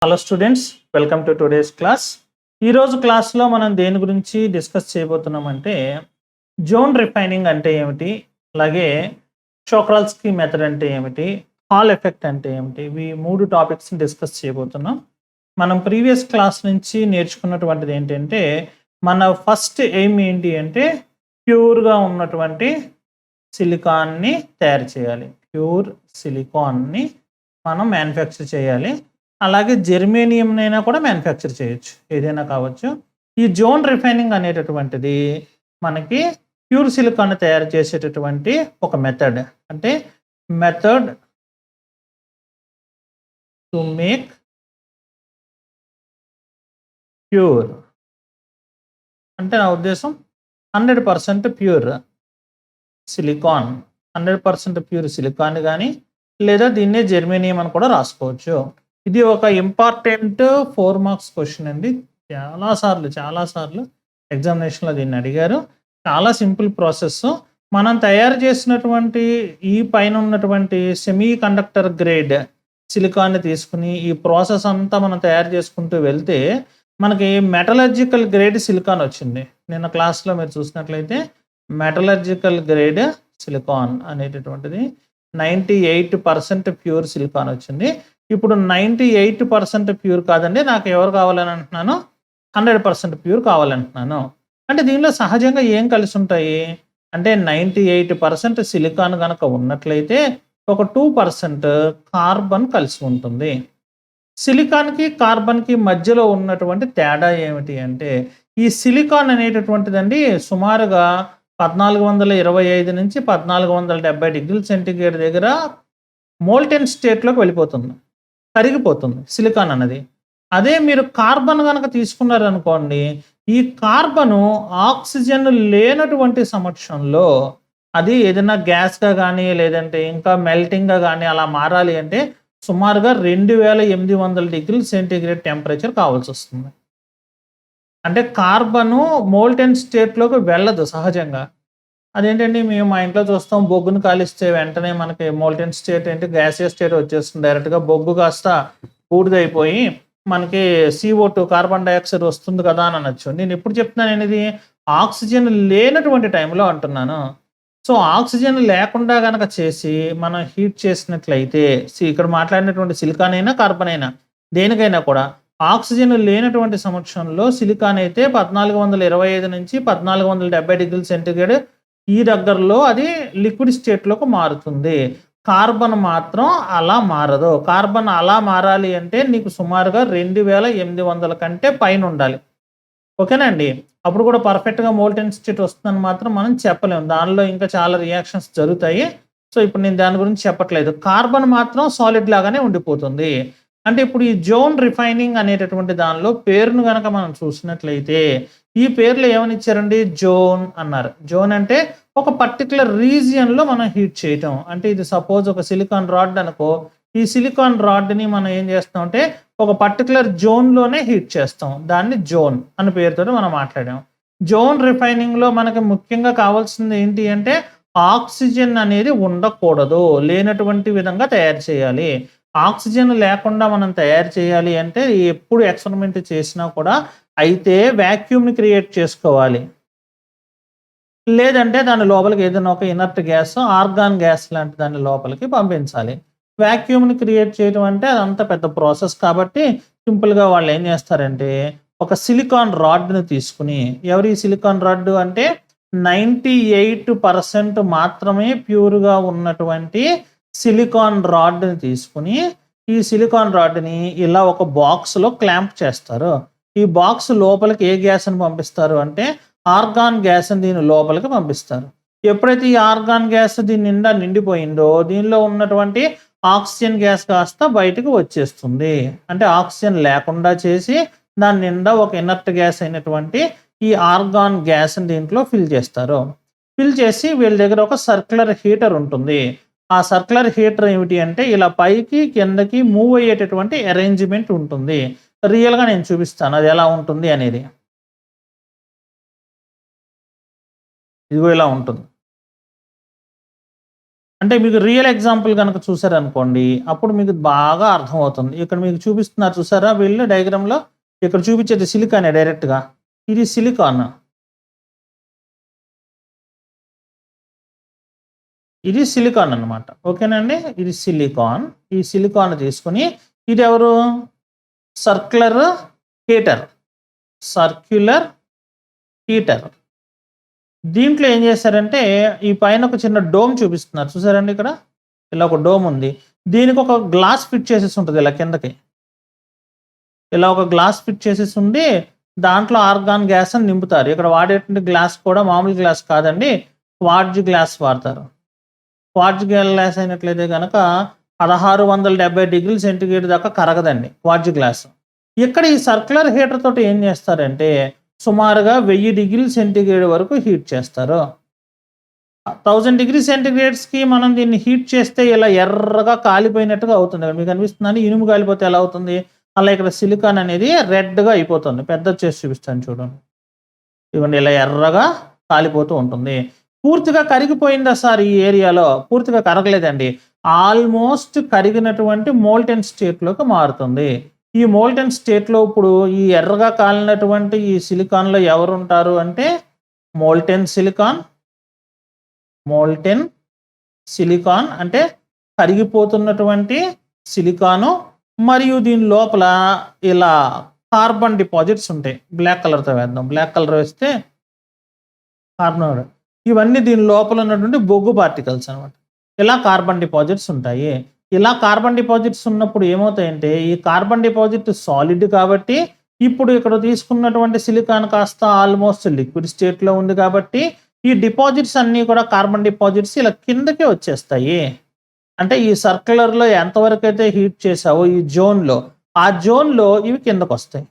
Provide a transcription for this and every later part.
Hello students, welcome to today's class. ఈరోజు క్లాస్లో మనం దేని గురించి డిస్కస్ చేయబోతున్నామంటే జోన్ రిఫైనింగ్ అంటే ఏమిటి, అలాగే చోక్రాల్స్కీ మెథడ్ అంటే ఏమిటి, హాల్ ఎఫెక్ట్ అంటే ఏమిటి, ఇవి మూడు టాపిక్స్ని డిస్కస్ చేయబోతున్నాం. మనం ప్రీవియస్ క్లాస్ నుంచి నేర్చుకున్నటువంటిది ఏంటంటే మన ఫస్ట్ ఎయిమ్ ఏంటి అంటే ప్యూర్గా ఉన్నటువంటి సిలికాన్ని తయారు చేయాలి. ప్యూర్ సిలికాన్ని మనం మ్యానుఫ్యాక్చర్ చేయాలి. అలాగే జెర్మేనియంనైనా కూడా మ్యానుఫ్యాక్చర్ చేయొచ్చు, ఏదైనా కావచ్చు. ఈ జోన్ రిఫైనింగ్ అనేటటువంటిది మనకి ప్యూర్ సిలికాన్ తయారు చేసేటటువంటి ఒక మెథడ్. అంటే మెథడ్ టు మేక్ ప్యూర్ అంటే నా ఉద్దేశం 100% ప్యూర్ సిలికాన్, 100% ప్యూర్ సిలికాన్ కానీ, లేదా దీన్నే జెర్మేనియం అని కూడా రాసుకోవచ్చు. ఇది ఒక ఇంపార్టెంట్ 4 మార్క్స్ క్వశ్చన్ అండి. చాలాసార్లు ఎగ్జామినేషన్లో దీన్ని అడిగారు. చాలా సింపుల్ ప్రాసెస్. మనం తయారు చేసినటువంటి ఈ పైన ఉన్నటువంటి సెమీ కండక్టర్ గ్రేడ్ సిలికాన్ని తీసుకుని ఈ ప్రాసెస్ అంతా మనం తయారు చేసుకుంటూ వెళ్తే మనకి మెటలర్జికల్ గ్రేడ్ సిలికాన్ వచ్చింది. నిన్న క్లాస్లో మీరు చూసినట్లయితే మెటలర్జికల్ గ్రేడ్ సిలికాన్ అనేటటువంటిది 98% ప్యూర్ సిలికాన్ వచ్చింది. ఇప్పుడు 98% ప్యూర్ కాదండి, నాకు ఎవరు కావాలని అంటున్నాను, 100% ప్యూర్ కావాలంటున్నాను. అంటే దీనిలో సహజంగా ఏం కలిసి ఉంటాయి అంటే 98% సిలికాన్ కనుక ఉన్నట్లయితే ఒక 2% కార్బన్ కలిసి ఉంటుంది. సిలికాన్కి కార్బన్కి మధ్యలో ఉన్నటువంటి తేడా ఏమిటి అంటే ఈ సిలికాన్ అనేటటువంటిదండి సుమారుగా 1425 నుంచి 1470 డిగ్రీల సెంటీగ్రేడ్ దగ్గర మోల్టెన్ స్టేట్లోకి వెళ్ళిపోతుంది, కరిగిపోతుంది సిలికాన్ అన్నది. అదే మీరు కార్బన్ కనుక తీసుకున్నారనుకోండి, ఈ కార్బను ఆక్సిజన్ లేనటువంటి సమక్షంలో అది ఏదైనా గ్యాస్గా కానీ లేదంటే ఇంకా మెల్టింగ్గా కానీ అలా మారాలి అంటే సుమారుగా 2800 డిగ్రీల సెంటీగ్రేడ్ టెంపరేచర్ కావాల్సి వస్తుంది. అంటే కార్బను మోల్టెన్ స్టేట్లోకి వెళ్ళదు సహజంగా. అదేంటండి, మేము మా ఇంట్లో చూస్తాం, బొగ్గును కాలిస్తే వెంటనే మనకి మోల్టెన్ స్టేట్ ఏంటి గ్యాసియస్ స్టేట్ వచ్చేస్తుంది. డైరెక్ట్గా బొగ్గు కాస్త బూడిదైపోయి మనకి CO2 కార్బన్ డైఆక్సైడ్ వస్తుంది కదా అని అనొచ్చు. నేను ఎప్పుడు చెప్తున్నాను ఇది ఆక్సిజన్ లేనటువంటి టైంలో అంటున్నాను. సో ఆక్సిజన్ లేకుండా కనుక చేసి మనం హీట్ చేసినట్లయితే ఇక్కడ మాట్లాడినటువంటి సిలికాన్ అయినా కార్బన్ అయినా దేనికైనా కూడా ఆక్సిజన్ లేనటువంటి సమక్షంలో సిలికాన్ అయితే 1425 నుంచి 1470 డిగ్రీల సెంటీగ్రేడ్ ఈ దగ్గరలో అది లిక్విడ్ స్టేట్లోకి మారుతుంది. కార్బన్ మాత్రం అలా మారదు. కార్బన్ అలా మారాలి అంటే నీకు సుమారుగా 2800 కంటే పైన ఉండాలి. ఓకేనా అండి. అప్పుడు కూడా పర్ఫెక్ట్గా మోల్టెన్ స్టేట్ వస్తుందని మాత్రం మనం చెప్పలేము. దానిలో ఇంకా చాలా రియాక్షన్స్ జరుగుతాయి. సో ఇప్పుడు నేను దాని గురించి చెప్పట్లేదు. కార్బన్ మాత్రం సాలిడ్ లాగానే ఉండిపోతుంది. అంటే ఇప్పుడు ఈ జోన్ రిఫైనింగ్ అనేటటువంటి దానిలో పేరును గనక మనం చూసినట్లయితే ఈ పేర్లు ఏమని ఇచ్చారండి, జోన్ అన్నారు. జోన్ అంటే ఒక పర్టికులర్ రీజియన్లో మనం హీట్ చేయటం. అంటే ఇది సపోజ్ ఒక సిలికాన్ రాడ్ అనుకో, ఈ సిలికాన్ రాడ్ని మనం ఏం చేస్తాం అంటే ఒక పర్టికులర్ జోన్లోనే హీట్ చేస్తాం. దాన్ని జోన్ అనే పేరుతో మనం మాట్లాడాం. జోన్ రిఫైనింగ్లో మనకి ముఖ్యంగా కావాల్సింది ఏంటి అంటే ఆక్సిజన్ అనేది ఉండకూడదు, లేనటువంటి విధంగా తయారు చేయాలి. ఆక్సిజన్ లేకుండా మనం తయారు చేయాలి అంటే ఎప్పుడు ఎక్స్పెరిమెంట్ చేసినా కూడా అయితే వాక్యూమ్ని క్రియేట్ చేసుకోవాలి, లేదంటే దాని లోపలికి ఏదైనా ఒక ఇనర్ట్ గ్యాస్, ఆర్గాన్ గ్యాస్ లాంటి దాన్ని లోపలికి పంపించాలి. వాక్యూమ్ని క్రియేట్ చేయడం అంటే అదంతా పెద్ద ప్రాసెస్ కాబట్టి సింపుల్గా వాళ్ళు ఏం చేస్తారంటే ఒక సిలికాన్ రాడ్ని తీసుకుని, ఎవరి సిలికాన్ రాడ్ అంటే 98% మాత్రమే ప్యూర్గా ఉన్నటువంటి సిలికాన్ రాడ్ని తీసుకుని ఈ సిలికాన్ రాడ్ని ఇలా ఒక బాక్స్లో క్లాంప్ చేస్తారు. ఈ బాక్స్ లోపలికి ఏ గ్యాస్ని పంపిస్తారు అంటే ఆర్గాన్ గ్యాస్ని దీని లోపలికి పంపిస్తారు. ఎప్పుడైతే ఈ ఆర్గాన్ గ్యాస్ దీని నిండా నిండిపోయిందో దీనిలో ఉన్నటువంటి ఆక్సిజన్ గ్యాస్ కాస్త బయటకు వచ్చేస్తుంది. అంటే ఆక్సిజన్ లేకుండా చేసి దాని నిండా ఒక ఇనర్ట్ గ్యాస్ అయినటువంటి ఈ ఆర్గాన్ గ్యాస్ని దీంట్లో ఫిల్ చేస్తారు. ఫిల్ చేసి వీళ్ళ దగ్గర ఒక సర్క్యులర్ హీటర్ ఉంటుంది. ఆ సర్క్యులర్ హీటర్ ఏమిటి అంటే ఇలా పైకి కిందకి మూవ్ అయ్యేటటువంటి అరేంజ్మెంట్ ఉంటుంది. రియల్గా నేను చూపిస్తాను అది ఎలా ఉంటుంది అనేది. ఇదిగో ఇలా ఉంటుంది. అంటే మీకు రియల్ ఎగ్జాంపుల్ గనక చూసారనుకోండి, అప్పుడు మీకు బాగా అర్థమవుతుంది. ఇక్కడ మీకు చూపిస్తున్నారు చూసారా వీళ్ళు డయాగ్రామ్‌లో? ఇక్కడ చూపించేది సిలికానే డైరెక్ట్‌గా. ఇది సిలికాన్. ఇది సిలికాన్ అన్నమాట. ఓకేనండి. ఇది సిలికాన్. ఈ సిలికాన్ తీసుకొని ఇదెవరు? Circular heater. Circular heater. దీంట్లో ఏం చేశారంటే, ఈ పైన ఒక చిన్న డోమ్ చూపిస్తున్నారు. చూసారండి ఇక్కడ? ఇలా ఒక డోమ్ ఉంది. దీనికి ఒక గ్లాస్ ఫిట్ చేసేసి ఉంటది ఇలా కిందకి. ఇలా ఒక గ్లాస్ ఫిట్ చేసేసి ఉండి, దాంట్లో ఆర్గాన్ గ్యాస్ అని నింపుతారు. ఇక్కడ వాడేటువంటి గ్లాస్ కూడా మామూలు గ్లాస్ కాదండి. క్వార్ట్జ్ గ్లాస్ వాడతారు. క్వార్ట్జ్ గ్లాస్ అయినట్లయితే గనక 1670 డిగ్రీల సెంటీగ్రేడ్ దాకా కరగదండి క్వార్ట్జ్ గ్లాస్. ఇక్కడ ఈ సర్క్యులర్ హీటర్ తోటి ఏం చేస్తారంటే, సుమారుగా 1000 డిగ్రీల సెంటీగ్రేడ్ వరకు హీట్ చేస్తారు. 1000 డిగ్రీ సెంటీగ్రేడ్స్‌కి మనం దీన్ని హీట్ చేస్తే ఇలా ఎర్రగా కాలిపోయినట్టుగా అవుతుంది. మీకు అనిపిస్తుందండి ఇనుము కాలిపోతే ఎలా అవుతుంది? అలా ఇక్కడ సిలికాన్ అనేది రెడ్‌గా అయిపోతుంది. పెద్దది చేసి చూపిస్తాను చూడండి. ఇదిగోండి ఇలా ఎర్రగా కాలిపోతూ ఉంటుంది. పూర్తిగా కరిగిపోయిందా సార్ ఈ ఏరియాలో? పూర్తిగా కరగలేదండి. ఆల్మోస్ట్ కరిగినటువంటి మోల్టెన్ స్టేట్‌లోకి మారుతుంది. ఈ మోల్టెన్ స్టేట్‌లో ఇప్పుడు ఈ ఎర్రగా కాలినటువంటి ఈ సిలికాన్‌లో ఎవరుంటారు అంటే మోల్టెన్ సిలికాన్. మోల్టెన్ సిలికాన్ అంటే కరిగిపోతున్నటువంటి సిలికాను మరియు దీని లోపల ఇలా కార్బన్ డిపాజిట్స్ ఉంటాయి. బ్లాక్ కలర్‌తో వేద్దాం. బ్లాక్ కలర్ వేస్తే కార్బన్ ఇవన్నీ దీని లోపల ఉన్నటువంటి బొగ్గు పార్టికల్స్ అనమాట. ఇలా కార్బన్ డిపాజిట్స్ ఉంటాయి. ఇలా కార్బన్ డిపాజిట్స్ ఉన్నప్పుడు ఏమవుతాయంటే, ఈ కార్బన్ డిపాజిట్ సాలిడ్ కాబట్టి, ఇప్పుడు ఇక్కడ తీసుకున్నటువంటి సిలికాన్ కాస్త ఆల్మోస్ట్ లిక్విడ్ స్టేట్‌లో ఉంది కాబట్టి, ఈ డిపాజిట్స్ అన్నీ కూడా కార్బన్ డిపాజిట్స్ ఇలా కిందకే వచ్చేస్తాయి. అంటే ఈ సర్క్యులర్‌లో ఎంతవరకైతే హీట్ చేసావో ఈ జోన్‌లో, ఆ జోన్‌లో ఇవి కిందకొస్తాయి.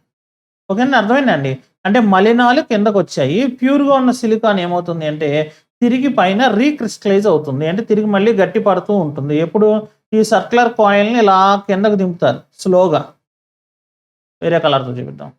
ఓకేనా? అర్థమైందండి. అంటే మలినాలు కిందకొచ్చాయి. ప్యూర్‌గా ఉన్న సిలికాన్ ఏమవుతుంది అంటే, తిరిగి పైన రీక్రిస్టలైజ్ అవుతుంది. అంటే తిరిగి మళ్ళీ గట్టి పడుతూ ఉంటుంది. ఎప్పుడు? ఈ సర్క్యులర్ కాయిల్‌ని ఇలా కిందకు దింపుతారు స్లోగా. వేరే కలర్‌తో చూపిద్దాం.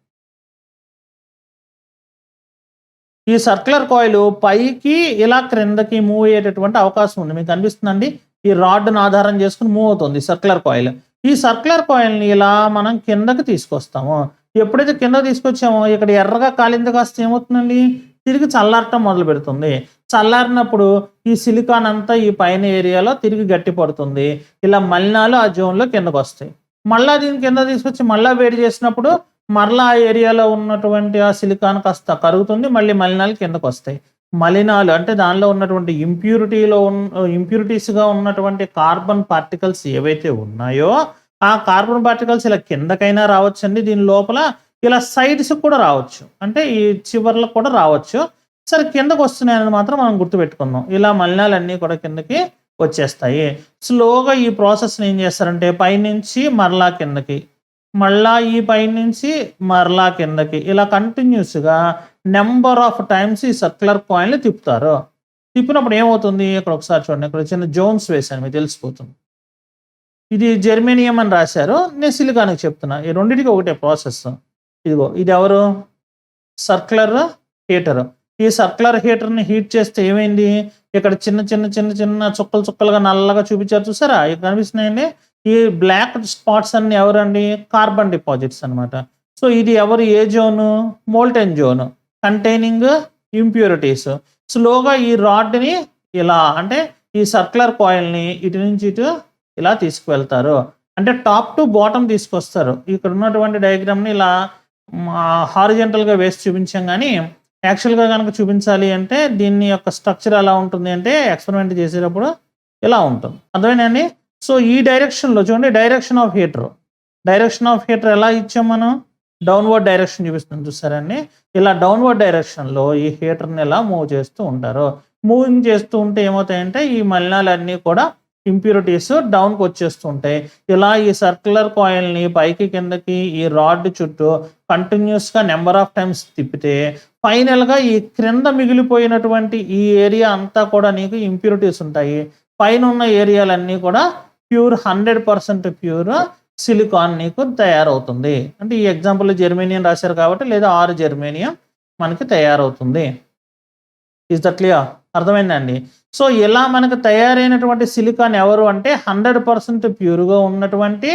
ఈ సర్క్యులర్ కాయిల్ పైకి ఇలా క్రిందకి మూవ్ అయ్యేటటువంటి అవకాశం ఉంది. మీకు కనిపిస్తుందండి? ఈ రాడ్‌ని ఆధారం చేసుకొని మూవ్ అవుతుంది సర్క్యులర్ కాయిల్. ఈ సర్క్యులర్ కాయిల్‌ని ఇలా మనం కిందకి తీసుకొస్తాము. ఎప్పుడైతే కిందకి తీసుకొచ్చామో ఇక్కడ ఎర్రగా కాలింది కాస్త ఏమవుతుందండి? తిరిగి చల్లారటం మొదలుపెడుతుంది. చల్లారినప్పుడు ఈ సిలికాన్ అంతా ఈ పైన ఏరియాలో తిరిగి గట్టి పడుతుంది. ఇలా మలినాలు ఆ జోన్‌లో కిందకొస్తాయి. మళ్ళా దీన్ని కిందకి తీసుకొచ్చి మళ్ళా వేడి చేసినప్పుడు మరలా ఆ ఏరియాలో ఉన్నటువంటి ఆ సిలికాన్ కాస్త కరుగుతుంది. మళ్ళీ మలినాలు కిందకొస్తాయి. మలినాలు అంటే దానిలో ఉన్నటువంటి ఇంప్యూరిటీస్‌గా ఉన్నటువంటి కార్బన్ పార్టికల్స్ ఏవైతే ఉన్నాయో, ఆ కార్బన్ పార్టికల్స్ ఇలా కిందకైనా రావచ్చండి దీని లోపల. ఇలా సైడ్స్‌కి కూడా రావచ్చు. అంటే ఈ చివర్లకు కూడా రావచ్చు. సరే కిందకొస్తున్నాయని మాత్రం మనం గుర్తుపెట్టుకుందాం. ఇలా మలినాలన్నీ కూడా కిందకి వచ్చేస్తాయి. స్లోగా ఈ ప్రాసెస్‌ని ఏం చేస్తారంటే పైనుంచి మరలా కిందకి, మళ్ళా ఈ పైనుంచి మరలా కిందకి ఇలా కంటిన్యూస్‌గా నంబర్ ఆఫ్ టైమ్స్ ఈ సర్క్యులర్ కాయిల్‌ని తిప్పుతారు. తిప్పినప్పుడు ఏమవుతుంది? ఇక్కడ ఒకసారి చూడండి. ఇక్కడ చిన్న జోన్స్ వేశాను మీకు తెలిసిపోతుంది. ఇది జెర్మేనియం అని రాశారు. నేను సిలికాన్‌కి చెప్తున్నా. ఈ రెండిటికి ఒకటే ప్రాసెస్. ఇదిగో ఇదెవరు? Circular heater. ఈ సర్క్యులర్ హీటర్‌ని హీట్ చేస్తే ఏమైంది? ఇక్కడ చిన్న చుక్కలు చుక్కలుగా నల్లగా చూపించారు చూసారా? ఇక్కడ కనిపిస్తున్నాయండి. ఈ బ్లాక్ స్పాట్స్ అన్నీ ఎవరండి? కార్బన్ డిపాజిట్స్ అన్నమాట. సో ఇది ఎవరు? ఏ zone? Molten zone containing impurities. స్లోగా ఈ రాడ్‌ని ఇలా అంటే ఈ సర్క్యులర్ కాయిల్‌ని ఇటు నుంచి ఇటు ఇలా తీసుకువెళ్తారు. అంటే టాప్ టు బాటమ్ తీసుకొస్తారు. ఇక్కడ ఉన్నటువంటి డయాగ్రామ్‌ని ఇలా హారిజాంటల్‌గా వేసి చూపించాం గానీ, యాక్చువల్‌గా గనక చూపించాలి అంటే దీని యొక్క స్ట్రక్చర్ ఎలా ఉంటుంది అంటే ఎక్స్‌పెరిమెంట్ చేసేటప్పుడు ఇలా ఉంటుంది. అర్థమైందండి? సో ఈ డైరెక్షన్‌లో చూడండి direction of heater. Direction of heater ఎలా ఇచ్చాం మనం? డౌన్‌వర్డ్ డైరెక్షన్ చూపిస్తుంది చూసారండి? ఇలా డౌన్‌వర్డ్ డైరెక్షన్‌లో ఈ హీటర్‌ని ఇలా మూవ్ చేస్తూ ఉంటారు. మూవింగ్ చేస్తూ ఉంటే ఏమవుతాయంటే ఈ మలినాలన్నీ కూడా ఇంప్యూరిటీస్ డౌన్‌కి వచ్చేస్తూ ఉంటాయి. ఇలా ఈ సర్క్యులర్ కాయిల్‌ని పైకి కిందకి ఈ రాడ్ చుట్టూ కంటిన్యూయస్‌గా నంబర్ ఆఫ్ టైమ్స్ తిప్పితే ఫైనల్‌గా ఈ క్రింద మిగిలిపోయినటువంటి ఈ ఏరియా అంతా కూడా నీకు ఇంప్యూరిటీస్ ఉంటాయి. పైన ఉన్న ఏరియాలన్నీ కూడా ప్యూర్ 100% ప్యూర్ సిలికాన్ నీకు తయారవుతుంది. అంటే ఈ ఎగ్జాంపుల్‌లో జెర్మేనియం రాశారు కాబట్టి లేదా జెర్మేనియం మనకి తయారవుతుంది. Is that clear? అర్థమైందండి. సో, ఇలా మనకు తయారైనటువంటి సిలికాన్ ఎవరు అంటే 100% ప్యూర్‌గా ఉన్నటువంటి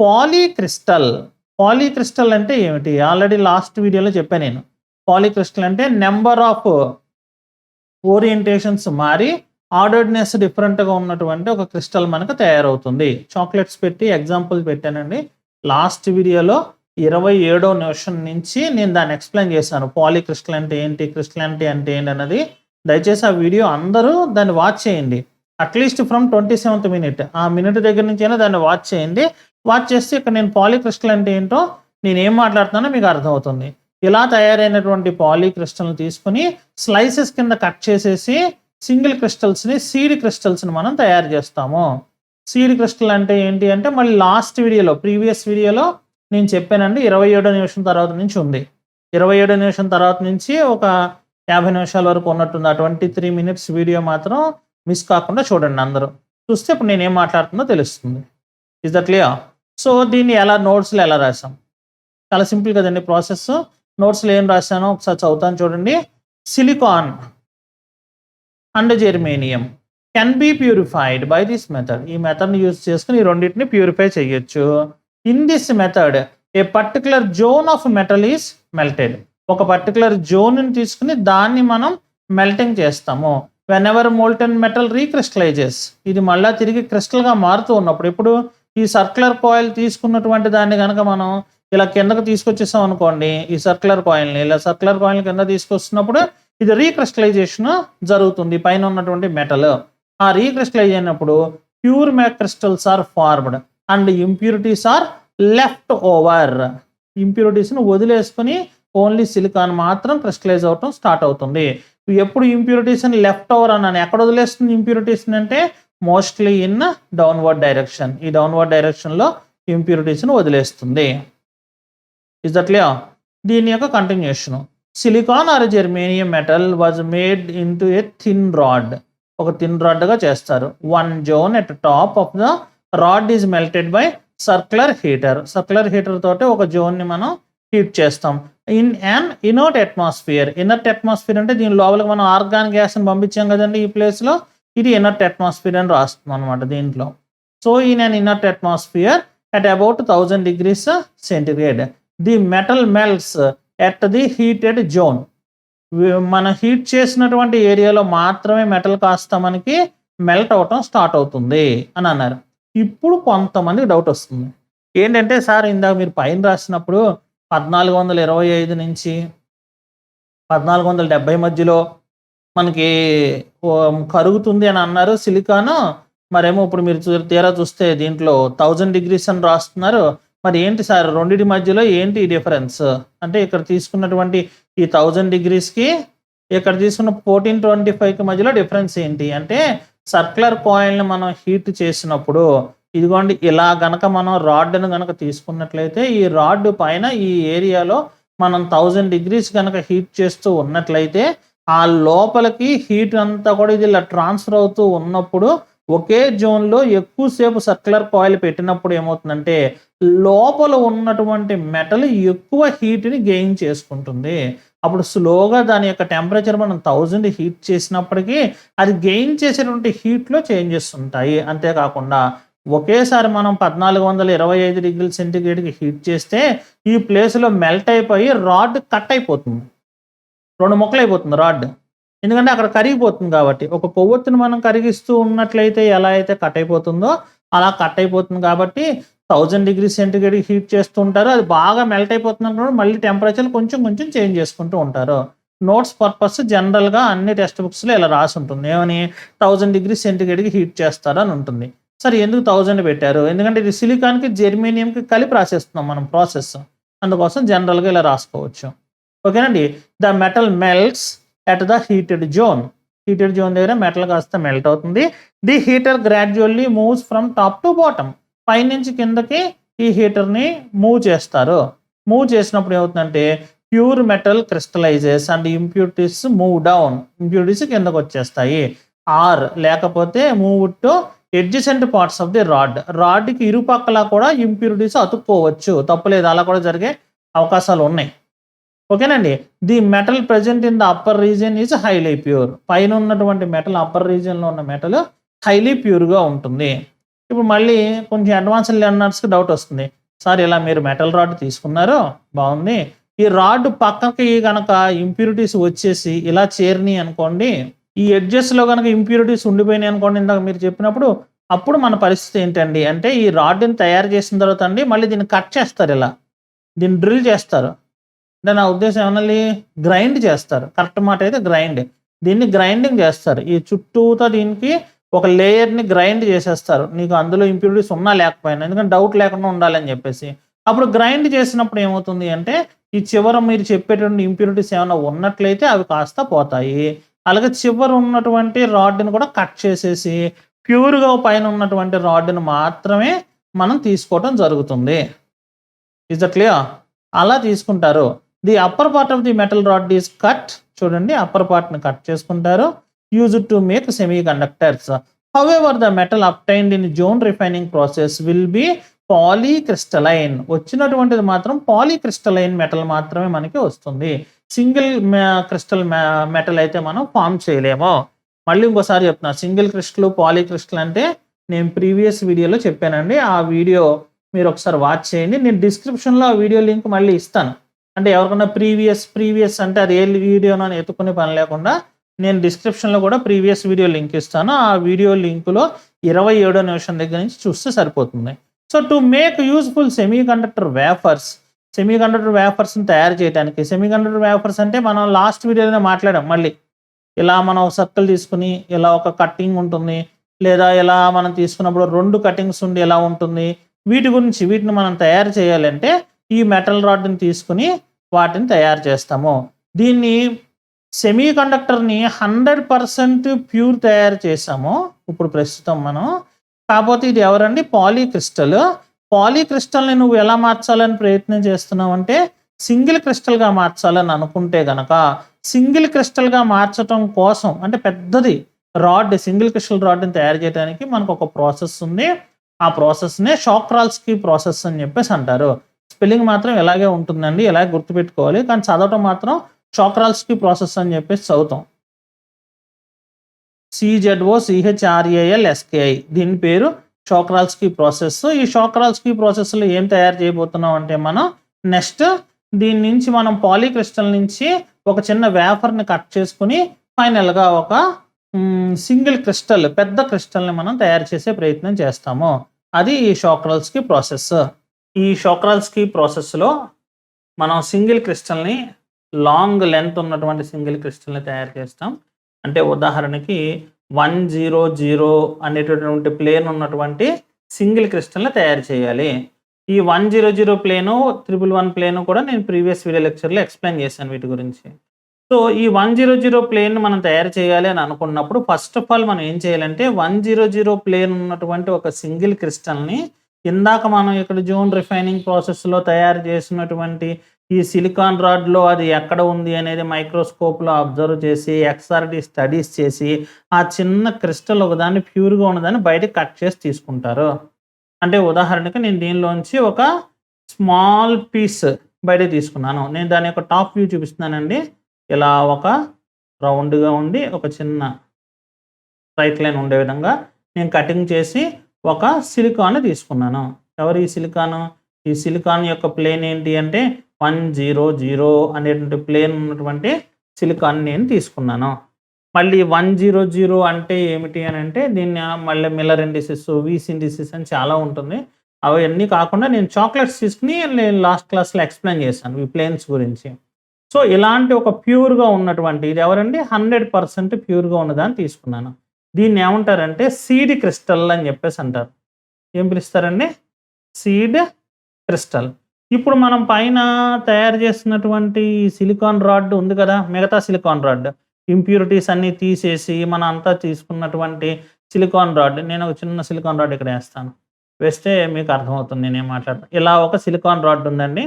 పాలీక్రిస్టల్. పాలీక్రిస్టల్ అంటే ఏమిటి? ఆల్రెడీ లాస్ట్ వీడియోలో చెప్పా నేను. పాలీక్రిస్టల్ అంటే నంబర్ ఆఫ్ ఓరియంటేషన్స్ మారి ఆర్డర్డ్‌నెస్ డిఫరెంట్‌గా ఉన్నటువంటి ఒక క్రిస్టల్ మనకు తయారవుతుంది. చాక్లెట్స్ పెట్టి ఎగ్జాంపుల్ పెట్టానండి. లాస్ట్ వీడియోలో 27వ నిమిషం నుంచి నేను దాన్ని ఎక్స్‌ప్లెయిన్ చేశాను. పాలీక్రిస్టల్ అంటే ఏంటి? క్రిస్టలానిటీ అంటే ఏంటన్నది. దయచేసి ఆ వీడియో అందరూ దాన్ని వాచ్ చేయండి. At least from 27th minute. ఆ మినిట్ దగ్గర నుంచైనా దాన్ని వాచ్ చేయండి. వాచ్ చేస్తే ఇక్కడ నేను పాలీక్రిస్టల్ అంటే ఏంటో నేనేం మాట్లాడుతున్నానో మీకు అర్థమవుతుంది. ఇలా తయారైనటువంటి పాలీక్రిస్టల్‌ని తీసుకొని స్లైసెస్ కింద కట్ చేసేసి సింగిల్ క్రిస్టల్స్‌ని సీడ్ క్రిస్టల్స్‌ని మనం తయారు చేస్తాము. సీడ్ క్రిస్టల్ అంటే ఏంటి అంటే మళ్ళీ లాస్ట్ వీడియోలో ప్రీవియస్ వీడియోలో నేను చెప్పానండి. 27వ నిమిషం తర్వాత నుంచి ఉంది. 27వ నిమిషం తర్వాత నుంచి ఒక 50 నిమిషాల వరకు ఉన్నట్టుంది. ఆ 23 మినిట్స్ వీడియో మాత్రం మిస్ కాకుండా చూడండి అందరూ. చూస్తే ఇప్పుడు నేనేం మాట్లాడుతున్నో తెలుస్తుంది. Is that clear? సో, దీన్ని ఎలా నోట్స్‌లో ఎలా రాసాం? చాలా సింపుల్ కదండీ ప్రాసెస్. నోట్స్‌లో ఏం రాసానో ఒకసారి చదువుతాను చూడండి. Silicon and germanium can be purified by this method. ఈ మెథడ్‌ని యూజ్ చేసుకొని ఈ రెండిటిని ప్యూరిఫై చేయొచ్చు. In this method a particular zone of metal is melted. ఒక పర్టిక్యులర్ జోన్‌ని తీసుకొని దాన్ని మనం మెల్టింగ్ చేస్తాము. Whenever molten metal recrystallizes. ఇది మళ్ళా తిరిగి క్రిస్టల్‌గా మారుతూ ఉన్నప్పుడు ఇప్పుడు ఈ సర్క్యులర్ కాయిల్ తీసుకున్నటువంటి దాన్ని గనక మనం ఇలా కిందకి తీసుకొచ్చేసాం అనుకోండి. ఈ సర్క్యులర్ కాయిల్‌ని ఇలా సర్క్యులర్ కాయిల్‌ని కింద తీసుకొస్తున్నప్పుడు ఇది రీక్రిస్టలైజేషన్ జరుగుతుంది పైన ఉన్నటువంటి మెటల్. ఆ రీక్రిస్టలైజ్ అయినప్పుడు pure crystals are formed and impurities are left over. ఇంప్యూరిటీస్‌ని వదిలేసుకొని ఓన్లీ సిలికాన్ మాత్రం క్రిస్టలైజ్ అవ్వటం స్టార్ట్ అవుతుంది. ఎప్పుడు ఇంప్యూరిటీస్‌ని లెఫ్ట్ ఓవర్ అన్నాను. ఎక్కడ వదిలేస్తుంది ఇంప్యూరిటీస్‌ని అంటే మోస్ట్‌లీ ఇన్ డౌన్‌వర్డ్ డైరెక్షన్. ఈ డౌన్‌వర్డ్ డైరెక్షన్‌లో ఇంప్యూరిటీస్‌ని వదిలేస్తుంది. Is that clear? దీని యొక్క continuation. Silicon or germanium metal was made into a thin rod. ఒక థిన్ రాడ్‌గా చేస్తారు. One zone at top of the rod is melted by circular heater. Circular heater తోటి ఒక జోన్‌ని మనం హీట్ చేస్తాం. In an inert atmosphere. Inert atmosphere అంటే దీని లోపలికి మనం ఆర్గాన్ గ్యాస్‌ని పంపించాం కదండీ ఈ ప్లేస్‌లో. ఇది ఇనర్ట్ అట్మాస్ఫియర్ అని రాస్తున్నాం అనమాట దీంట్లో. So, in an inert atmosphere at about 1000 degrees centigrade the metal melts at the heated zone. మనం హీట్ చేసినటువంటి ఏరియాలో మాత్రమే మెటల్ కాస్త మనకి మెల్ట్ అవ్వటం స్టార్ట్ అవుతుంది అని అన్నారు. ఇప్పుడు కొంతమందికి డౌట్ వస్తుంది. ఏంటంటే సార్ ఇందాక మీరు పైన రాసినప్పుడు 1425 నుంచి 1470 మధ్యలో మనకి కరుగుతుంది అని అన్నారు సిలికాను. మరేమో ఇప్పుడు మీరు తీరా చూస్తే దీంట్లో 1000 degrees అని రాస్తున్నారు. మరి ఏంటి సార్ రెండిటి మధ్యలో ఏంటి డిఫరెన్స్? అంటే ఇక్కడ తీసుకున్నటువంటి ఈ 1000 degreesకి ఇక్కడ తీసుకున్న 1425కి మధ్యలో డిఫరెన్స్ ఏంటి? అంటే సర్క్యులర్ కాయిల్‌ని మనం హీట్ చేసినప్పుడు ఇదిగోండి ఇలా గనక మనం రాడ్‌ని గనక తీసుకున్నట్లయితే ఈ రాడ్ పైన ఈ ఏరియాలో మనం 1000 degrees గనక హీట్ చేస్తూ ఉన్నట్లయితే ఆ లోపలికి హీట్ అంతా కూడా ఇది ఇలా ట్రాన్స్‌ఫర్ అవుతూ ఉన్నప్పుడు ఒకే జోన్‌లో ఎక్కువసేపు సర్క్యులర్ కాయిల్ పెట్టినప్పుడు ఏమవుతుందంటే లోపల ఉన్నటువంటి మెటల్ ఎక్కువ హీట్‌ని గెయిన్ చేసుకుంటుంది. అప్పుడు స్లోగా దాని యొక్క టెంపరేచర్ మనం 1000 హీట్ చేసినప్పటికీ అది గెయిన్ చేసేటువంటి హీట్‌లో చేంజెస్ ఉంటాయి. అంతేకాకుండా ఒకేసారి మనం 1425 డిగ్రీల సెంటిగ్రేడ్‌కి హీట్ చేస్తే ఈ ప్లేస్‌లో మెల్ట్ అయిపోయి రాడ్ కట్ అయిపోతుంది. 2 ముక్కలైపోతుంది రాడ్. ఎందుకంటే అక్కడ కరిగిపోతుంది కాబట్టి. ఒక కొవ్వొత్తిని మనం కరిగిస్తూ ఉన్నట్లయితే ఎలా అయితే కట్ అయిపోతుందో అలా కట్ అయిపోతుంది కాబట్టి 1000 డిగ్రీ సెంటిగ్రేడ్‌కి హీట్ చేస్తూ ఉంటారు. అది బాగా మెల్ట్ అయిపోతుంది అనుకున్నప్పుడు మళ్ళీ టెంపరేచర్ కొంచెం కొంచెం చేంజ్ చేసుకుంటూ ఉంటారు. నోట్స్ పర్పస్ జనరల్‌గా అన్ని టెక్స్ట్ బుక్స్‌లో ఇలా రాసి ఉంటుంది. ఏమని 1000 డిగ్రీ సెంటిగ్రేడ్‌కి హీట్ చేస్తారు అని ఉంటుంది. సరే ఎందుకు 1000 పెట్టారు? ఎందుకంటే ఇది సిలికాన్‌కి, జెర్మేనియంకి కలిపి రాసేస్తున్నాం మనం ప్రాసెస్. అందుకోసం జనరల్‌గా ఇలా రాసుకోవచ్చు. ఓకేనండి. The metal melts at the heated zone. Heated zone దగ్గర మెటల్ కాస్త మెల్ట్ అవుతుంది. The heater gradually moves from top to bottom. పైనుంచి కిందకి ఈ హీటర్‌ని మూవ్ చేస్తారు. మూవ్ చేసినప్పుడు ఏమవుతుందంటే pure metal crystallizes and impurities move down. Impurities కిందకి వచ్చేస్తాయి. ఆర్ లేకపోతే move to adjacent parts of the rod. రాడ్‌కి ఇరుపక్కల కూడా ఇంప్యూరిటీస్ అతుక్కోవచ్చు. తప్పులేదు అలా కూడా జరిగే అవకాశాలు ఉన్నాయి. ఓకేనండి. The metal present in the upper region is highly pure. పైన ఉన్నటువంటి మెటల్ అప్పర్ రీజియన్‌లో ఉన్న మెటల్ హైలీ ప్యూర్‌గా ఉంటుంది. ఇప్పుడు మళ్ళీ కొంచెం అడ్వాన్స్డ్ లెర్నర్స్‌కి డౌట్ వస్తుంది. సార్ ఇలా మీరు మెటల్ రాడ్ తీసుకున్నారు బావుంది. ఈ రాడ్ పక్కకి గనక ఇంప్యూరిటీస్ వచ్చేసి ఇలా చేరినియి అనుకోండి. ఈ ఎడ్జెస్‌లో గనక ఇంప్యూరిటీస్ ఉండిపోయినాయి అనుకోండి ఇందాక మీరు చెప్పినప్పుడు, అప్పుడు మన పరిస్థితి ఏంటండి అంటే ఈ రాడ్‌ని తయారు చేసిన తర్వాత అండి మళ్ళీ దీన్ని కట్ చేస్తారు ఇలా. దీన్ని డ్రిల్ చేస్తారు. అంటే నా ఉద్దేశ్యం ఏమనాలి గ్రైండ్ చేస్తారు. కరెక్ట్ మాట అయితే గ్రైండ్. దీన్ని గ్రైండింగ్ చేస్తారు. ఈ చుట్టూతా దీనికి ఒక లేయర్‌ని గ్రైండ్ చేసేస్తారు. నీకు అందులో ఇంప్యూరిటీస్ ఉన్నా లేకపోయినా. ఎందుకంటే డౌట్ లేకుండా ఉండాలని చెప్పేసి. అప్పుడు గ్రైండ్ చేసినప్పుడు ఏమవుతుంది అంటే, ఈ చివర మీరు చెప్పేటువంటి ఇంప్యూరిటీస్ ఏమన్నా ఉన్నట్లయితే అవి కాస్త పోతాయి. అలాగే చివర ఉన్నటువంటి రాడ్‌ని కూడా కట్ చేసేసి, ప్యూర్‌గా పైన ఉన్నటువంటి రాడ్‌ని మాత్రమే మనం తీసుకోవటం జరుగుతుంది. Is that clear? అలా తీసుకుంటారు. The upper part of the metal rod is cut. చూడండి అప్పర్ పార్ట్‌ని కట్ చేసుకుంటారు. Used to make semiconductors. However the metal obtained in zone refining process will be polycrystalline. వచ్చినటువంటిది మాత్రం పాలీక్రిస్టలైన్ మెటల్ మాత్రమే మనకి వస్తుంది. సింగిల్ క్రిస్టల్ మెటల్ అయితే మనం ఫార్మ్ చేయలేము. మళ్ళీ ఇంకోసారి చెప్తున్నా. సింగిల్ క్రిస్టల్, పాలీక్రిస్టల్ అంటే నేను ప్రీవియస్ వీడియోలో చెప్పానండి. ఆ వీడియో మీరు ఒకసారి వాచ్ చేయండి. నేను డిస్క్రిప్షన్‌లో ఆ వీడియో లింక్ మళ్ళీ ఇస్తాను. అంటే ఎవరికన్నా ప్రీవియస్ అంటే అది ఏ వీడియోనో అని ఎతుక్కునే పని లేకుండా నేను డిస్క్రిప్షన్‌లో కూడా ప్రీవియస్ వీడియో లింక్ ఇస్తాను. ఆ వీడియో లింక్‌లో 27వ నిమిషం దగ్గర నుంచి చూస్తే సరిపోతుంది. So, to make useful semiconductor వేఫర్స్‌ని తయారు చేయడానికి సెమీకండక్టర్ వేఫర్స్ అంటే మనం లాస్ట్ వీడియోలోనే మాట్లాడాం మళ్ళీ. ఇలా మనం సర్కిల్ తీసుకొని ఇలా ఒక కట్టింగ్ ఉంటుంది. లేదా ఇలా మనం తీసుకున్నప్పుడు 2 కటింగ్స్ ఉండి ఎలా ఉంటుంది. వీటిని మనం తయారు చేయాలంటే ఈ మెటల్ రాడ్‌ని తీసుకొని వాటిని తయారు చేస్తాము. దీన్ని సెమీకండక్టర్‌ని 100% ప్యూర్ తయారు చేసాము. ఇప్పుడు ప్రస్తుతం మనం. కాపోతే ఇది ఎవరండి పాలీక్రిస్టల్. పాలీక్రిస్టల్‌ని నువ్వు ఎలా మార్చాలని ప్రయత్నం చేస్తున్నావంటే సింగిల్ క్రిస్టల్‌గా మార్చాలని అనుకుంటే గనక సింగిల్ క్రిస్టల్‌గా మార్చటం కోసం అంటే పెద్దది రాడ్ సింగిల్ క్రిస్టల్ రాడ్‌ని తయారు చేయడానికి మనకు ఒక ప్రాసెస్ ఉంది. ఆ ప్రాసెస్‌నే షాక్రాల్స్కీ ప్రాసెస్ అని చెప్పేసి అంటారు. స్పెల్లింగ్ మాత్రం ఇలాగే ఉంటుందండి. ఇలాగే గుర్తుపెట్టుకోవాలి. కానీ చదవటం మాత్రం షాక్రాల్స్కీ ప్రాసెస్ అని చెప్పేసి చదువుతాం. CZOCHRALSKI దీని పేరు షాక్రాల్స్కీ ప్రాసెస్. ఈ షాక్రాల్స్కీ ప్రాసెస్‌లో ఏం తయారు చేయబోతున్నాం అంటే మనం నెక్స్ట్ దీని నుంచి మనం పాలీక్రిస్టల్ నుంచి ఒక చిన్న వేఫర్‌ని కట్ చేసుకొని ఫైనల్‌గా ఒక సింగిల్ క్రిస్టల్ పెద్ద క్రిస్టల్‌ని మనం తయారు చేసే ప్రయత్నం చేస్తాము. అది ఈ షాక్రాల్స్కీ ప్రాసెస్. ఈ షాక్రాల్స్కీ ప్రాసెస్‌లో మనం సింగిల్ క్రిస్టల్‌ని లాంగ్ లెంత్ ఉన్నటువంటి సింగిల్ క్రిస్టల్‌ని తయారు చేస్తాం. అంటే ఉదాహరణకి 100 అనేటటువంటి ప్లేన్ ఉన్నటువంటి సింగిల్ క్రిస్టల్‌ని తయారు చేయాలి. ఈ 100 ప్లేను, 111 ప్లేను కూడా నేను ప్రీవియస్ వీడియో లెక్చర్‌లో ఎక్స్‌ప్లెయిన్ చేశాను వీటి గురించి. సో, ఈ 100 ప్లేన్‌ని మనం తయారు చేయాలి అని అనుకున్నప్పుడు ఫస్ట్ ఆఫ్ ఆల్ మనం ఏం చేయాలంటే 100 ప్లేన్ ఉన్నటువంటి ఒక సింగిల్ క్రిస్టల్‌ని ఇందాక మనం ఇక్కడ జోన్ రిఫైనింగ్ ప్రాసెస్‌లో తయారు చేసినటువంటి ఈ సిలికాన్ రాడ్‌లో అది ఎక్కడ ఉంది అనేది మైక్రోస్కోప్‌లో అబ్జర్వ్ చేసి, XRD స్టడీస్ చేసి, ఆ చిన్న క్రిస్టల్ ఒకదాన్ని ప్యూర్‌గా ఉన్నదాన్ని బయటకి కట్ చేసి తీసుకుంటారు. అంటే ఉదాహరణకి నేను దీనిలోంచి ఒక స్మాల్ పీస్ బయటకి తీసుకున్నాను. నేను దాని యొక్క టాప్ వ్యూ చూపిస్తున్నానండి. ఇలా ఒక రౌండ్‌గా ఉండి ఒక చిన్న స్ట్రైట్ లైన్ ఉండే విధంగా నేను కటింగ్ చేసి ఒక సిలికాన్‌ని తీసుకున్నాను. ఎవరు ఈ సిలికాను? ఈ సిలికాన్ యొక్క ప్లేన్ ఏంటి అంటే 100 అనేటువంటి ప్లేన్ ఉన్నటువంటి సిలికాన్ నేను తీసుకున్నాను. మళ్ళీ 100 అంటే ఏమిటి అని అంటే దీన్ని మళ్ళీ మిల్లర్ ఇండిసెస్, వీస్ ఇండిసెస్ అని చాలా ఉంటుంది. అవన్నీ కాకుండా నేను చాక్లెట్స్ తీసుకొని నేను లాస్ట్ క్లాస్‌లో ఎక్స్‌ప్లెయిన్ చేశాను ఈ ప్లేన్స్ గురించి. సో, ఇలాంటి ఒక ప్యూర్‌గా ఉన్నటువంటి ఇది ఎవరండి 100% ప్యూర్‌గా ఉన్నదాన్ని తీసుకున్నాను. దీన్ని ఏమంటారంటే సీడ్ క్రిస్టల్ అని చెప్పేసి అంటారు. ఏం పిలుస్తారండి? Seed crystal. ఇప్పుడు మనం పైన తయారు చేస్తున్నటువంటి సిలికాన్ రాడ్ ఉంది కదా! మిగతా సిలికాన్ రాడ్. ఇంప్యూరిటీస్ అన్నీ తీసేసి మనం అంతా తీసుకున్నటువంటి సిలికాన్ రాడ్. నేను ఒక చిన్న సిలికాన్ రాడ్ ఇక్కడ ఏస్తాను. వేస్తే మీకు అర్థమవుతుంది నేనేం మాట్లాడుతున్నా. ఇలా ఒక సిలికాన్ రాడ్ ఉందండి.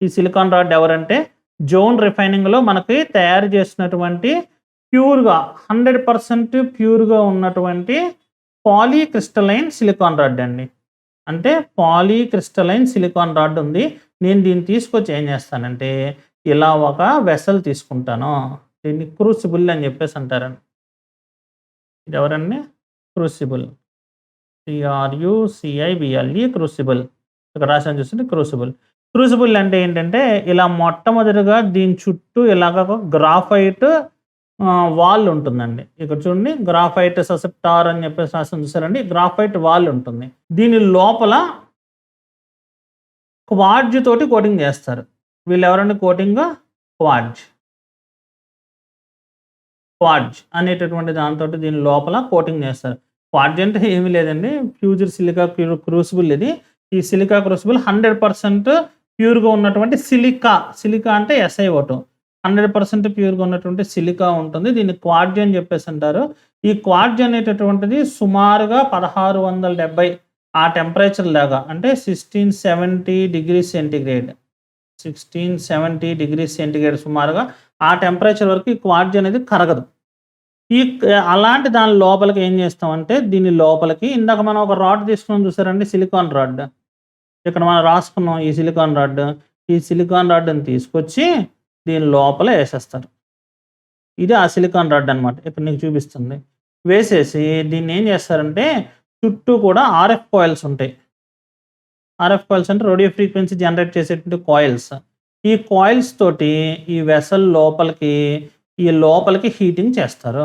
ఈ సిలికాన్ రాడ్ ఎవరంటే జోన్ రిఫైనింగ్‌లో మనకి తయారు చేసినటువంటి ప్యూర్‌గా 100% ప్యూర్‌గా ఉన్నటువంటి పాలీక్రిస్టలైన్ సిలికాన్ రాడ్ అండి. అంటే పాలీక్రిస్టలైన్ సిలికాన్ రాడ్ ఉంది. నేను దీన్ని తీసుకొచ్చి ఏం చేస్తానంటే ఇలా ఒక వెసల్ తీసుకుంటాను. దీన్ని క్రూసిబుల్ అని చెప్పేసి అంటారండి. ఇది ఎవరండి? క్రూసిబుల్. CRUCIBLE crucible. ఇక్కడ రాసాను చూడండి క్రూసిబుల్. క్రూసిబుల్ అంటే ఏంటంటే ఇలా మొట్టమొదటిగా దీని చుట్టూ ఇలాగ ఒక గ్రాఫైట్ వాల్ ఉంటుందండి. ఇక్కడ చూడండి గ్రాఫైట్ ససెప్టార్ అని చెప్పేసి రాసింది చూసారండి. గ్రాఫైట్ వాల్ ఉంటుంది. దీని లోపల క్వార్ట్జ్ తోటి కోటింగ్ చేస్తారు. వీళ్ళు ఎవరండి కోటింగ్? క్వార్ట్జ్ అనేటటువంటి దానితోటి దీని లోపల కోటింగ్ చేస్తారు. క్వార్ట్జ్ అంటే ఏమీ లేదండి. ఫ్యూజర్ సిలికా క్రూసిబుల్ ఇది. ఈ సిలికా క్రూసిబుల్ 100% ప్యూర్‌గా ఉన్నటువంటి సిలికా అంటే SiO2 100% ప్యూర్‌గా ఉన్నటువంటి సిలికా ఉంటుంది. దీన్ని క్వార్ట్జ్ అని చెప్పేసి అంటారు. ఈ క్వార్ట్జ్ అనేటటువంటిది సుమారుగా 1670 ఆ టెంపరేచర్ లాగా అంటే 1670 డిగ్రీ సెంటీగ్రేడ్. 1670 డిగ్రీ సెంటీగ్రేడ్ సుమారుగా ఆ టెంపరేచర్ వరకు ఈ క్వార్ట్జ్ అనేది కరగదు. అలాంటి దాని లోపలికి ఏం చేస్తామంటే దీని లోపలికి ఇందాక మనం ఒక రాడ్ తీసుకున్నాం చూసారండి సిలికాన్ రాడ్. ఇక్కడ మనం రాసుకున్నాం ఈ సిలికాన్ రాడ్. ఈ సిలికాన్ రాడ్‌ని తీసుకొచ్చి దీని లోపల ఏసేస్తారు. ఇది ఆ సిలికాన్ రాడ్ అనమాట. ఇక్కడ నీకు చూపిస్తుంది. వేసేసి దీన్ని ఏం చేస్తారంటే చుట్టూ కూడా RF కాయిల్స్ ఉంటాయి. RF కాయిల్స్ అంటే రేడియో ఫ్రీక్వెన్సీ జనరేట్ చేసేటువంటి కాయిల్స్. ఈ కాయిల్స్ తోటి ఈ వెసల్ లోపలికి హీటింగ్ చేస్తారు.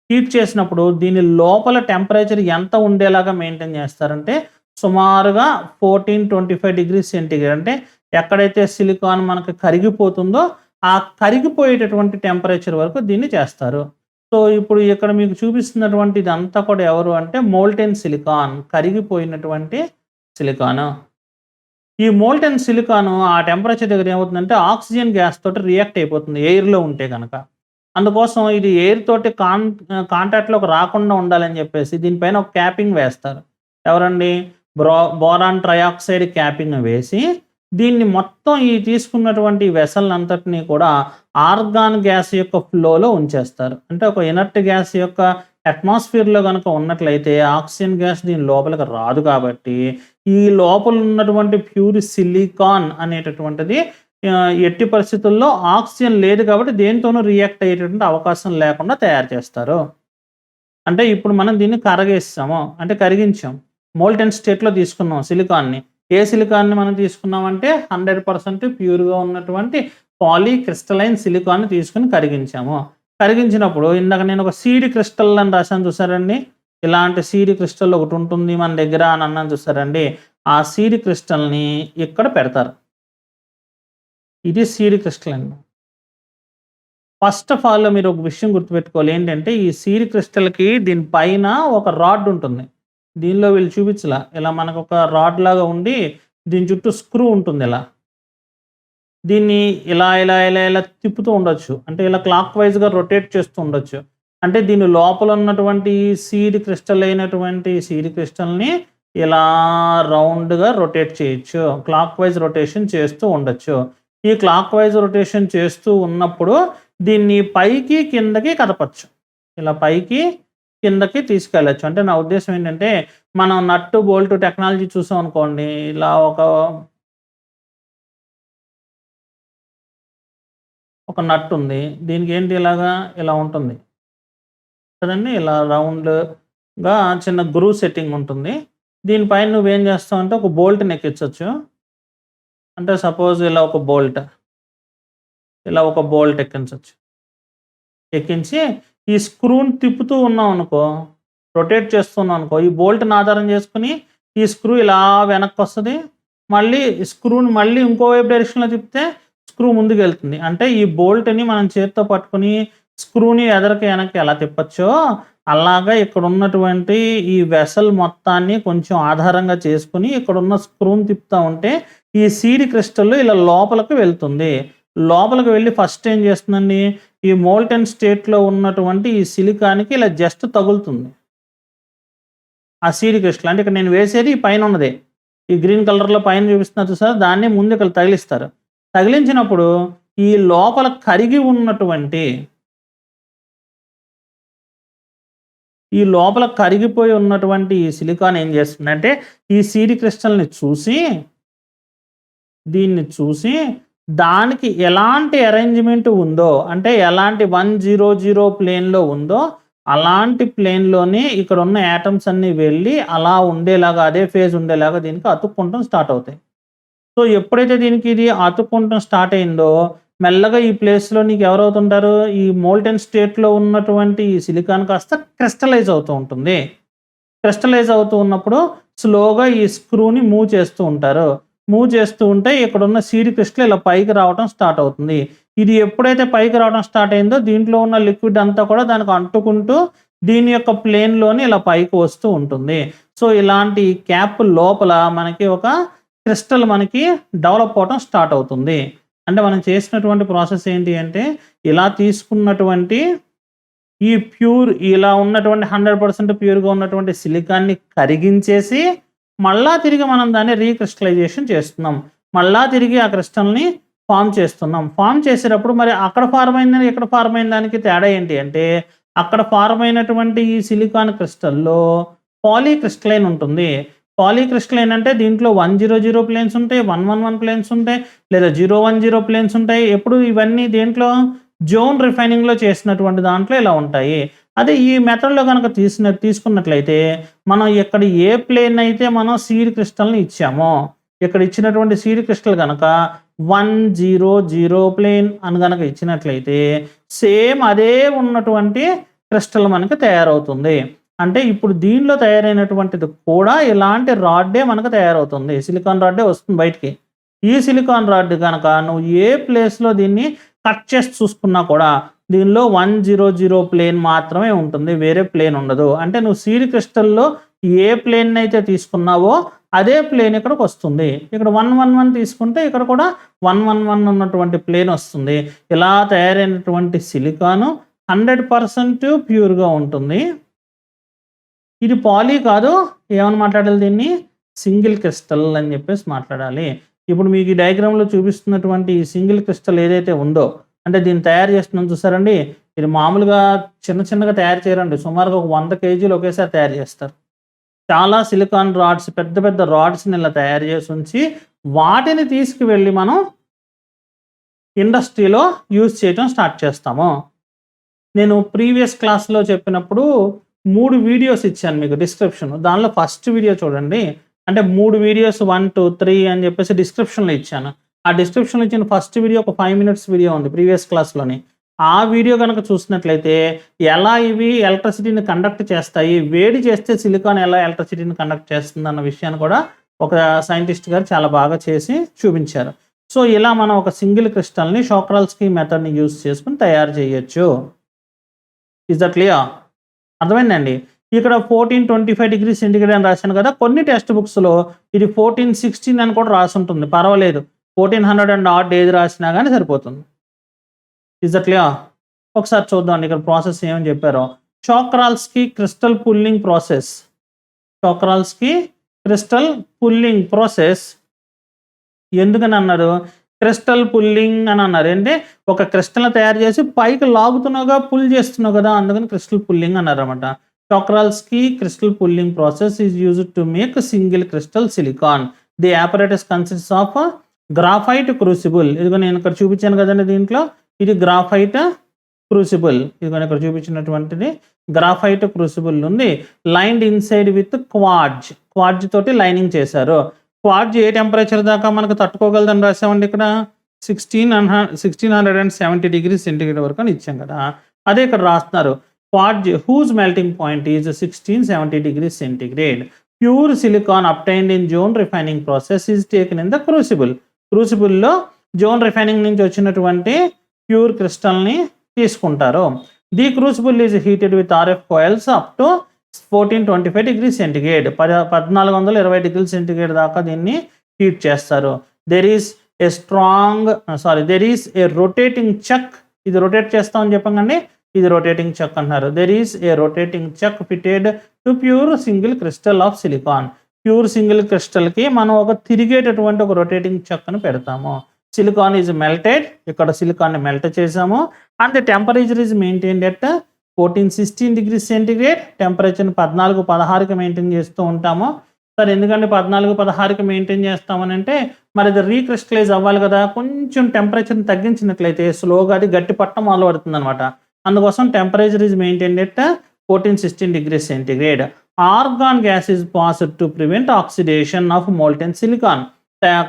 హీట్ చేసినప్పుడు దీని లోపల టెంపరేచర్ ఎంత ఉండేలాగా మెయింటైన్ చేస్తారంటే సుమారుగా 1425 డిగ్రీ సెంటీగ్రేడ్ అంటే ఎక్కడైతే సిలికాన్ మనకు కరిగిపోతుందో ఆ కరిగిపోయేటటువంటి టెంపరేచర్ వరకు దీన్ని చేస్తారు. సో ఇప్పుడు ఇక్కడ మీకు చూపిస్తున్నటువంటి ఇదంతా కూడా ఎవరు అంటే మోల్టెన్ సిలికాన్, కరిగిపోయినటువంటి సిలికాన్. ఈ మోల్టెన్ సిలికాన్ ఆ టెంపరేచర్ దగ్గర ఏమవుతుందంటే ఆక్సిజన్ గ్యాస్ తోటి రియాక్ట్ అయిపోతుంది ఎయిర్‌లో ఉంటే గనక. అందుకోసం ఇది ఎయిర్ తోటి కాంటాక్ట్‌లోకి రాకుండా ఉండాలని చెప్పేసి దీనిపైన ఒక క్యాపింగ్ వేస్తారు. ఎవరండి? బోరాన్ ట్రైఆక్సైడ్ క్యాపింగ్ వేసి దీన్ని మొత్తం ఈ తీసుకున్నటువంటి వెసల్ అంతటిని కూడా ఆర్గాన్ గ్యాస్ యొక్క ఫ్లోలో ఉంచేస్తారు. అంటే ఒక ఇనర్ట్ గ్యాస్ యొక్క అట్మాస్ఫియర్‌లో గనక ఉన్నట్లయితే ఆక్సిజన్ గ్యాస్ దీని లోపలికి రాదు కాబట్టి ఈ లోపల ఉన్నటువంటి ప్యూర్ సిలికాన్ అనేటటువంటిది ఎట్టి పరిస్థితుల్లో ఆక్సిజన్ లేదు కాబట్టి దేనితోనూ రియాక్ట్ అయ్యేటటువంటి అవకాశం లేకుండా తయారు చేస్తారు. అంటే ఇప్పుడు మనం దీన్ని కరిగించాం. మోల్టెన్ స్టేట్‌లో తీసుకున్నాం సిలికాన్‌ని. ఏ సిలికాన్‌ని మనం తీసుకున్నామంటే 100% ప్యూర్‌గా ఉన్నటువంటి పాలీక్రిస్టలైన్ సిలికాన్‌ని తీసుకొని కరిగించాము. కరిగించినప్పుడు ఇందాక నేను ఒక సీడ్ క్రిస్టల్ అని రాశాను చూసారండి. ఇలాంటి సీడ్ క్రిస్టల్ ఒకటి ఉంటుంది మన దగ్గర అని అన్నాను చూసారండి. ఆ సీడ్ క్రిస్టల్‌ని ఇక్కడ పెడతారు. ఇది సీడ్ క్రిస్టల్ అండి. ఫస్ట్ ఆఫ్ ఆల్ మీరు ఒక విషయం గుర్తుపెట్టుకోవాలి ఏంటంటే ఈ సీడ్ క్రిస్టల్‌కి దీని పైన ఒక రాడ్ ఉంటుంది. దీనిలో వీళ్ళు చూపించలా. ఇలా మనకు ఒక రాడ్ లాగా ఉండి దీని చుట్టూ స్క్రూ ఉంటుంది ఇలా. దీన్ని ఇలా తిప్పుతూ ఉండొచ్చు. అంటే ఇలా క్లాక్ వైజ్‌గా రొటేట్ చేస్తూ ఉండొచ్చు. అంటే దీని లోపల ఉన్నటువంటి సీడ్ క్రిస్టల్‌ని ఇలా రౌండ్‌గా రొటేట్ చేయొచ్చు. క్లాక్ వైజ్ రొటేషన్ చేస్తూ ఉండొచ్చు. ఈ క్లాక్ వైజ్ రొటేషన్ చేస్తూ ఉన్నప్పుడు దీన్ని పైకి, కిందకి కదపొచ్చు. ఇలా పైకి, కిందకి తీసుకెళ్ళొచ్చు. అంటే నా ఉద్దేశ్యం ఏంటంటే మనం నట్టు, బోల్ట్ టెక్నాలజీ చూసాం అనుకోండి. ఇలా ఒక నట్ ఉంది. దీనికి ఏంటి ఇలా ఉంటుంది కదండీ. ఇలా రౌండ్‌గా చిన్న గ్రూవ్ సెట్టింగ్ ఉంటుంది. దీనిపైన నువ్వేం చేస్తావంటే ఒక బోల్ట్‌ని ఎక్కించొచ్చు. అంటే సపోజ్ ఇలా ఒక బోల్ట్ ఎక్కించొచ్చు. ఎక్కించి ఈ స్క్రూని తిప్పుతూ ఉన్నామనుకో, రొటేట్ చేస్తున్నామనుకో, ఈ బోల్ట్‌ని ఆధారం చేసుకొని ఈ స్క్రూ ఇలా వెనక్కొస్తది. మళ్ళీ స్క్రూని ఇంకో వైపు డైరెక్షన్‌లో తిప్పితే స్క్రూ ముందుకెళ్తుంది. అంటే ఈ బోల్ట్‌ని మనం చేత్తో పట్టుకొని స్క్రూని ఎదరకి, వెనక్కి ఎలా తిప్పొచ్చో అలాగా ఇక్కడ ఉన్నటువంటి ఈ వెసల్ మొత్తాన్ని కొంచెం ఆధారంగా చేసుకొని ఇక్కడున్న స్క్రూని తిప్పుతా ఉంటే ఈ సీడ్ క్రిస్టల్ ఇలా లోపలికి వెళ్తుంది. లోపలికి వెళ్ళి ఫస్ట్ ఏం చేస్తుందండి, ఈ మోల్టెన్ స్టేట్‌లో ఉన్నటువంటి ఈ సిలికాన్‌కి ఇలా జస్ట్ తగులుతుంది. ఆ సీడ్ క్రిస్టల్. అంటే ఇక్కడ నేను వేసేది ఈ పైన ఉన్నదే. ఈ గ్రీన్ కలర్‌లో పైన చూపిస్తున్నా చూసారా? దాన్ని ముందు ఇక్కడ తగిలిస్తారు. తగిలించినప్పుడు ఈ లోపల కరిగిపోయి ఉన్నటువంటి ఈ సిలికాన్ ఏం చేస్తుందంటే ఈ సీడ్ క్రిస్టల్‌ని దీన్ని చూసి దానికి ఎలాంటి అరేంజ్‌మెంట్ ఉందో, అంటే ఎలాంటి 100 ప్లేన్‌లో ఉందో, అలాంటి ప్లేన్‌లోనే ఇక్కడున్న యాటమ్స్ అన్నీ వెళ్ళి అలా ఉండేలాగా, అదే ఫేజ్ ఉండేలాగా దీనికి అతుక్కుంటం స్టార్ట్ అవుతాయి. సో, ఎప్పుడైతే దీనికి ఇది అతుక్కుంటం స్టార్ట్ అయిందో, మెల్లగా ఈ ప్లేస్‌లో నీకు ఎవరవుతుంటారు, ఈ మోల్టెన్ స్టేట్‌లో ఉన్నటువంటి ఈ సిలికాన్ కాస్త క్రిస్టలైజ్ అవుతూ ఉంటుంది. క్రిస్టలైజ్ అవుతూ ఉన్నప్పుడు స్లోగా ఈ స్క్రూని మూవ్ చేస్తూ ఉంటారు. మూవ్ చేస్తూ ఉంటే ఇక్కడున్న సీడ్ క్రిస్టల్ ఇలా పైకి రావటం స్టార్ట్ అవుతుంది. ఇది ఎప్పుడైతే పైకి రావడం స్టార్ట్ అయిందో దీంట్లో ఉన్న లిక్విడ్ అంతా కూడా దానికి అంటుకుంటూ దీని యొక్క ప్లేన్‌లోని ఇలా పైకి వస్తూ ఉంటుంది. సో, ఇలాంటి క్యాప్ లోపల మనకి ఒక క్రిస్టల్ మనకి డెవలప్ అవ్వటం స్టార్ట్ అవుతుంది. అంటే మనం చేసినటువంటి ప్రాసెస్ ఏంటి అంటే, ఇలా తీసుకున్నటువంటి ఈ ప్యూర్ ఇలా ఉన్నటువంటి 100% ప్యూర్‌గా ఉన్నటువంటి సిలికాన్‌ని కరిగించేసి, మళ్ళా తిరిగి మనం దాన్ని రీక్రిస్టలైజేషన్ చేస్తున్నాం. మళ్ళా తిరిగి ఆ క్రిస్టల్‌ని ఫార్మ్ చేస్తున్నాం. ఫార్మ్ చేసేటప్పుడు మరి అక్కడ ఫార్మ్ అయిందని, ఇక్కడ ఫార్మ్ అయిన దానికి తేడా ఏంటి అంటే, అక్కడ ఫార్మ్ అయినటువంటి ఈ సిలికాన్ క్రిస్టల్‌లో పాలీక్రిస్టలైన్ ఉంటుంది. పాలీక్రిస్టలైన్ అంటే దీంట్లో 100 ప్లేన్స్ ఉంటాయి, 111 ప్లేన్స్ ఉంటాయి, లేదా 010 ప్లేన్స్ ఉంటాయి. ఎప్పుడు ఇవన్నీ దేంట్లో జోన్ రిఫైనింగ్‌లో చేసినటువంటి దాంట్లో ఇలా ఉంటాయి. అదే ఈ మెథడ్‌లో గనక తీసుకున్నట్లయితే మనం ఇక్కడ ఏ ప్లేన్ అయితే మనం సీడ్ క్రిస్టల్‌ని ఇచ్చామో, ఇక్కడ ఇచ్చినటువంటి సీడ్ క్రిస్టల్ గనక 100 ప్లేన్ అని గనక ఇచ్చినట్లయితే సేమ్ అదే ఉన్నటువంటి క్రిస్టల్ మనకి తయారవుతుంది. అంటే ఇప్పుడు దీనిలో తయారైనటువంటిది కూడా ఇలాంటి రాడ్డే మనకు తయారవుతుంది. సిలికాన్ రాడ్డే వస్తుంది బయటికి. ఈ సిలికాన్ రాడ్ గనక నువ్వు ఏ ప్లేస్‌లో దీన్ని కట్ చేసి చూసుకున్నా కూడా దీనిలో 100 ప్లేన్ మాత్రమే ఉంటుంది. వేరే ప్లేన్ ఉండదు. అంటే నువ్వు సీడ్ క్రిస్టల్‌లో ఏ ప్లేన్‌నైతే తీసుకున్నావో అదే ప్లేన్ ఇక్కడికొస్తుంది. ఇక్కడ 111 తీసుకుంటే ఇక్కడ కూడా 111 ఉన్నటువంటి ప్లేన్ వస్తుంది. ఇలా తయారైనటువంటి సిలికాను 100% ప్యూర్‌గా ఉంటుంది. ఇది పాలీ కాదు. ఏమని మాట్లాడాలి దీన్ని? సింగిల్ క్రిస్టల్ అని చెప్పేసి మాట్లాడాలి. ఇప్పుడు మీకు ఈ డయాగ్రామ్‌లో చూపిస్తున్నటువంటి ఈ సింగిల్ క్రిస్టల్ ఏదైతే ఉందో, అంటే దీన్ని తయారు చేస్తున్నాం చూసారండి? ఇది మామూలుగా చిన్నగా తయారు చేయరండి. సుమారుగా ఒక 100 కేజీలు ఒకేసారి తయారు చేస్తారు. చాలా సిలికాన్ రాడ్స్ పెద్ద రాడ్స్‌ని ఇలా తయారు చేసి ఉంచి, వాటిని తీసుకువెళ్ళి మనం ఇండస్ట్రీలో యూజ్ చేయటం స్టార్ట్ చేస్తాము. నేను ప్రీవియస్ క్లాస్‌లో చెప్పినప్పుడు 3 వీడియోస్ ఇచ్చాను మీకు డిస్క్రిప్షన్. దానిలో ఫస్ట్ వీడియో చూడండి. అంటే 3 వీడియోస్ 1, 2, 3 అని చెప్పేసి డిస్క్రిప్షన్‌లో ఇచ్చాను. ఆ డిస్క్రిప్షన్‌లో ఇచ్చిన ఫస్ట్ వీడియో ఒక 5 మినిట్స్ వీడియో ఉంది ప్రీవియస్ క్లాస్‌లోని. ఆ వీడియో గనక చూసినట్లయితే ఎలా ఇవి ఎలక్ట్రిసిటీని కండక్ట్ చేస్తాయి, వేడి చేస్తే సిలికాన్ ఎలా ఎలక్ట్రిసిటీని కండక్ట్ చేస్తుందన్న విషయాన్ని కూడా ఒక సైంటిస్ట్ గారు చాలా బాగా చేసి చూపించారు. సో, ఇలా మనం ఒక సింగిల్ క్రిస్టల్‌ని షోక్రాల్స్కీ మెథడ్‌ని యూజ్ చేసుకొని తయారు చేయొచ్చు. Is that clear? అర్థమైందండి. ఇక్కడ 1425 డిగ్రీ సెంటిగ్రేడ్ అని రాశాను కదా! కొన్ని టెక్స్ట్ బుక్స్‌లో ఇది 1416 అని కూడా రాసుంటుంది. పర్వాలేదు. 1400 అండ్ ఆడ్ ఏది రాసినా గాని సరిపోతుంది. Is that clear? ఒకసారి చూద్దామండి ఇక్కడ ప్రాసెస్ ఏమని చెప్పారో. Czochralski crystal pulling process. Czochralski crystal pulling process ఎందుకని అన్నారు? క్రిస్టల్ పుల్లింగ్ అని అన్నారు. అంటే ఒక క్రిస్టల్‌ని తయారు చేసి పైకి లాగుతున్నావుగా, పుల్ చేస్తున్నావు కదా! అందుకని క్రిస్టల్ పుల్లింగ్ అన్నారన్నమాట. Czochralski crystal pulling process is used to make a single crystal silicon. The apparatus consists of a graphite crucible. ఇదిగో నేను ఇక్కడ చూపించాను కదండి దీంట్లో. ఇది గ్రాఫైట్ క్రూసిబుల్. ఇదిగో ఇక్కడ చూపించినటువంటిది గ్రాఫైట్ క్రూసిబుల్ ఉంది. Lined inside with quartz. Quartz తోటి లైనింగ్ చేశారు. క్వార్జ్ ఏ టెంపరేచర్ దాకా మనకు తట్టుకోగలదని రాసామండి ఇక్కడ 1670 డిగ్రీ సెంటిగ్రేడ్ వరకు అని ఇచ్చాం కదా. అదే ఇక్కడ రాస్తున్నారు. Quartz whose melting point is 1670 degrees centigrade. Pure silicon obtained in zone refining process is taken in the crucible. Crucible లో జోన్ రిఫైనింగ్ నుంచి వచ్చినటువంటి ప్యూర్ క్రిస్టల్ని తీసుకుంటారు. The crucible is heated with RF coils up to 1425 degree centigrade. 1420 degree centigrade దాకా దీన్ని heat చేస్తారు. There is a rotating chuck. ఇది rotate చేస్తామని చెప్పండి. ఇది రొటేటింగ్ చక్ అంటున్నారు. There is a rotating chuck fitted to pure single crystal of silicon. Pure single క్రిస్టల్కి మనం ఒక తిరిగేటటువంటి ఒక రొటేటింగ్ చక్ను పెడతాము. Silicon is melted. ఇక్కడ సిలికాన్ని మెల్ట్ చేసాము. And the temperature is maintained at 1416 degree centigrade. టెంపరేచర్ని 14-16కి మెయింటైన్ చేస్తూ ఉంటాము. సార్ ఎందుకంటే 14, 16కి మెయింటైన్ చేస్తామనంటే మరి అది రీక్రిస్టలైజ్ అవ్వాలి కదా! కొంచెం టెంపరేచర్‌ని తగ్గించినట్లయితే స్లోగా అది గట్టి పట్టడం మొదలుపెడుతుందనమాట. అందుకోసం temperature is maintained at 14, 16 degrees centigrade. Organ gas is passed to prevent oxidation of molten silicon.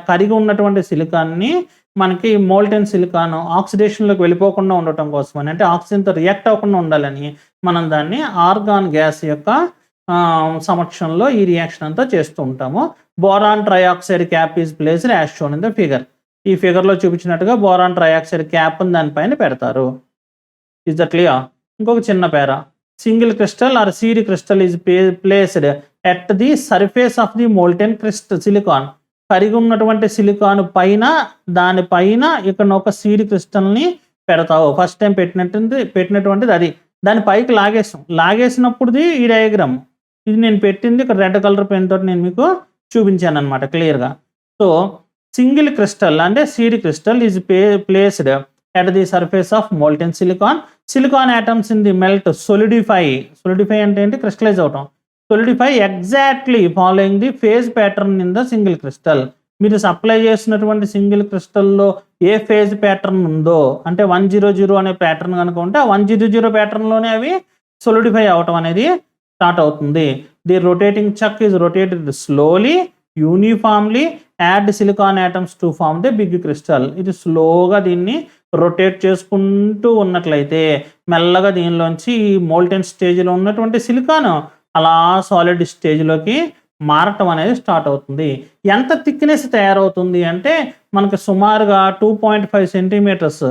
కరిగి ఉన్నటువంటి సిలికాన్‌ని మనకి మోల్టెన్ సిలికాన్ ఆక్సిడేషన్‌లోకి వెళ్ళిపోకుండా ఉండటం కోసమని, అంటే ఆక్సిజన్‌తో రియాక్ట్ అవ్వకుండా ఉండాలని మనం దాన్ని ఆర్గాన్ గ్యాస్ యొక్క సమక్షంలో ఈ రియాక్షన్ అంతా చేస్తూ ఉంటాము. Boron trioxide cap is placed as shown in the figure. ఈ ఫిగర్‌లో చూపించినట్టుగా బోరాన్ ట్రైఆక్సైడ్ క్యాప్‌ని దానిపైన పెడతారు. Is that clear? ఇంకొక చిన్న para. Single crystal or seed crystal is placed at the surface of the molten silicon. కరిగి ఉన్నటువంటి సిలికాన్ పైన దానిపైన ఇక్కడ ఒక సీడ్ క్రిస్టల్‌ని పెడతావు. ఫస్ట్ టైం పెట్టినటువంటిది అది. దాని పైకి లాగేసినప్పుడుది ఈ డయాగ్రామ్. ఇది నేను పెట్టింది ఇక్కడ రెడ్ కలర్ పెన్ తోటి నేను మీకు చూపించాననమాట క్లియర్‌గా. సో, సింగిల్ క్రిస్టల్ అంటే seed crystal is placed at the surface of molten silicon. Silicon atoms in the melt solidify. Solidify అంటే ఏంటి? క్రిస్టలైజ్ అవటం. Solidify exactly following the phase pattern in the single crystal. మీరు supply చేసినటువంటి single క్రిస్టల్‌లో ఏ phase pattern ఉందో, అంటే 100 అనే pattern కనుక ఉంటే ఆ 100 ప్యాటర్న్‌లోనే అవి సొలిడిఫై అవ్వటం అనేది స్టార్ట్ అవుతుంది. The rotating chuck is rotated slowly uniformly add silicon atoms to form the big crystal. ఇది స్లోగా దీన్ని రొటేట్ చేసుకుంటూ ఉన్నట్లయితే మెల్లగా దీనిలోంచి ఈ మోల్టెన్ స్టేజ్‌లో ఉన్నటువంటి సిలికాన్ అలా సాలిడ్ స్టేజ్‌లోకి మారటం అనేది స్టార్ట్ అవుతుంది. ఎంత థిక్‌నెస్ తయారవుతుంది అంటే మనకి సుమారుగా 2.5 సెంటీమీటర్స్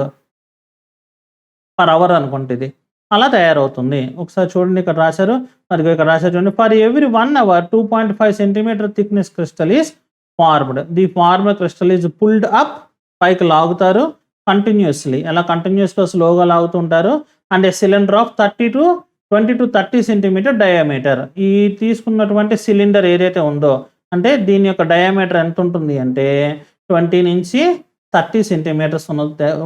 పర్ అవర్ అనుకుంటే ఇది. అలా తయారవుతుంది. ఒకసారి చూడండి ఇక్కడ రాశారు. మరి ఇక్కడ రాశారు చూడండి. For every 1 hour 2.5 centimetre thickness crystal is formed. The formed crystal is pulled up. పైకి లాగుతారు కంటిన్యూస్లీ. అలా కంటిన్యూస్‌గా స్లోగా లాగుతుంటారు. And a cylinder of 20 to 30 centimetre diameter. ఈ తీసుకున్నటువంటి సిలిండర్ ఏదైతే ఉందో, అంటే దీని యొక్క డయామీటర్ ఎంత ఉంటుంది అంటే 20 నుంచి 30 సెంటీమీటర్స్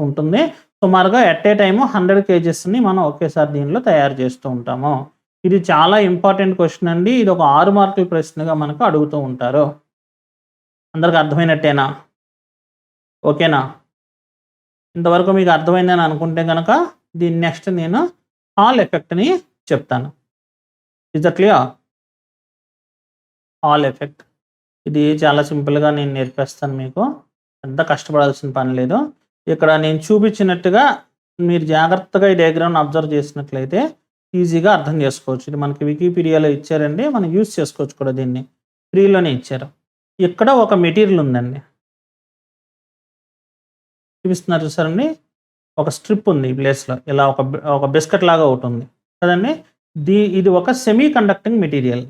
ఉంటుంది. సుమారుగా ఎట్ ఏ టైము 100 kgsని మనం ఒకేసారి దీనిలో తయారు చేస్తూ ఉంటాము. ఇది చాలా ఇంపార్టెంట్ క్వశ్చన్ అండి. ఇది ఒక 6 మార్కుల ప్రశ్నగా మనకు అడుగుతూ ఉంటారు. అందరికి అర్థమైనట్టేనా? ఓకేనా? ఇంతవరకు మీకు అర్థమైందని అనుకుంటే కనుక దీని నెక్స్ట్ నేను హాల్ ఎఫెక్ట్‌ని చెప్తాను. Is that clear? Hall effect. ఇది చాలా సింపుల్‌గా నేను నేర్పిస్తాను మీకు. పెద్ద కష్టపడాల్సిన పని లేదు. ఇక్కడ నేను చూపించినట్టుగా మీరు జాగ్రత్తగా ఈ డయాగ్రామ్‌ని అబ్జర్వ్ చేసినట్లయితే ఈజీగా అర్థం చేసుకోవచ్చు. ఇది మనకి వికీపీడియాలో ఇచ్చారండి. మనం యూజ్ చేసుకోవచ్చు కూడా దీన్ని. ఫ్రీలోనే ఇచ్చారు. ఇక్కడ ఒక మెటీరియల్ ఉందండి. చూపిస్తున్నారు చూసారండి? ఒక స్ట్రిప్ ఉంది ఈ ప్లేస్‌లో. ఇలా ఒక బిస్కెట్ లాగా ఒకటి ఉంది కదండీ! ఇది ఒక semi conducting material.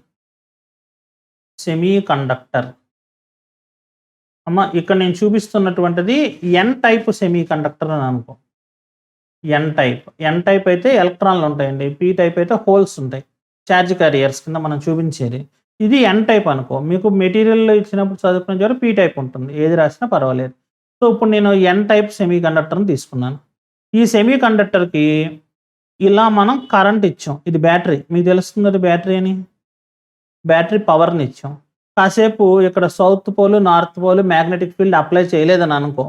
Semi conductor. ఇక్కడ నేను చూపిస్తున్నటువంటిది ఎన్ టైప్ సెమీ కండక్టర్ అని అనుకో. ఎన్ టైప్ అయితే ఎలక్ట్రాన్లు ఉంటాయండి. పీ టైప్ అయితే హోల్స్ ఉంటాయి. ఛార్జ్ క్యారియర్స్ కింద మనం చూపించేది. ఇది ఎన్ టైప్ అనుకో. మీకు మెటీరియల్‌లో ఇచ్చినప్పుడు చదువుకునే చోట పీ టైప్ ఉంటుంది. ఏది రాసినా పర్వాలేదు. సో, ఇప్పుడు నేను ఎన్ టైప్ సెమీ కండక్టర్‌ని తీసుకున్నాను. ఈ సెమీ కండక్టర్‌కి ఇలా మనం కరెంట్ ఇచ్చాం. ఇది బ్యాటరీ. మీకు తెలుస్తుంది అది బ్యాటరీ అని. బ్యాటరీ పవర్‌ని ఇచ్చాం. కాసేపు ఇక్కడ south pole, north pole magnetic field apply చేయలేదని అనుకో.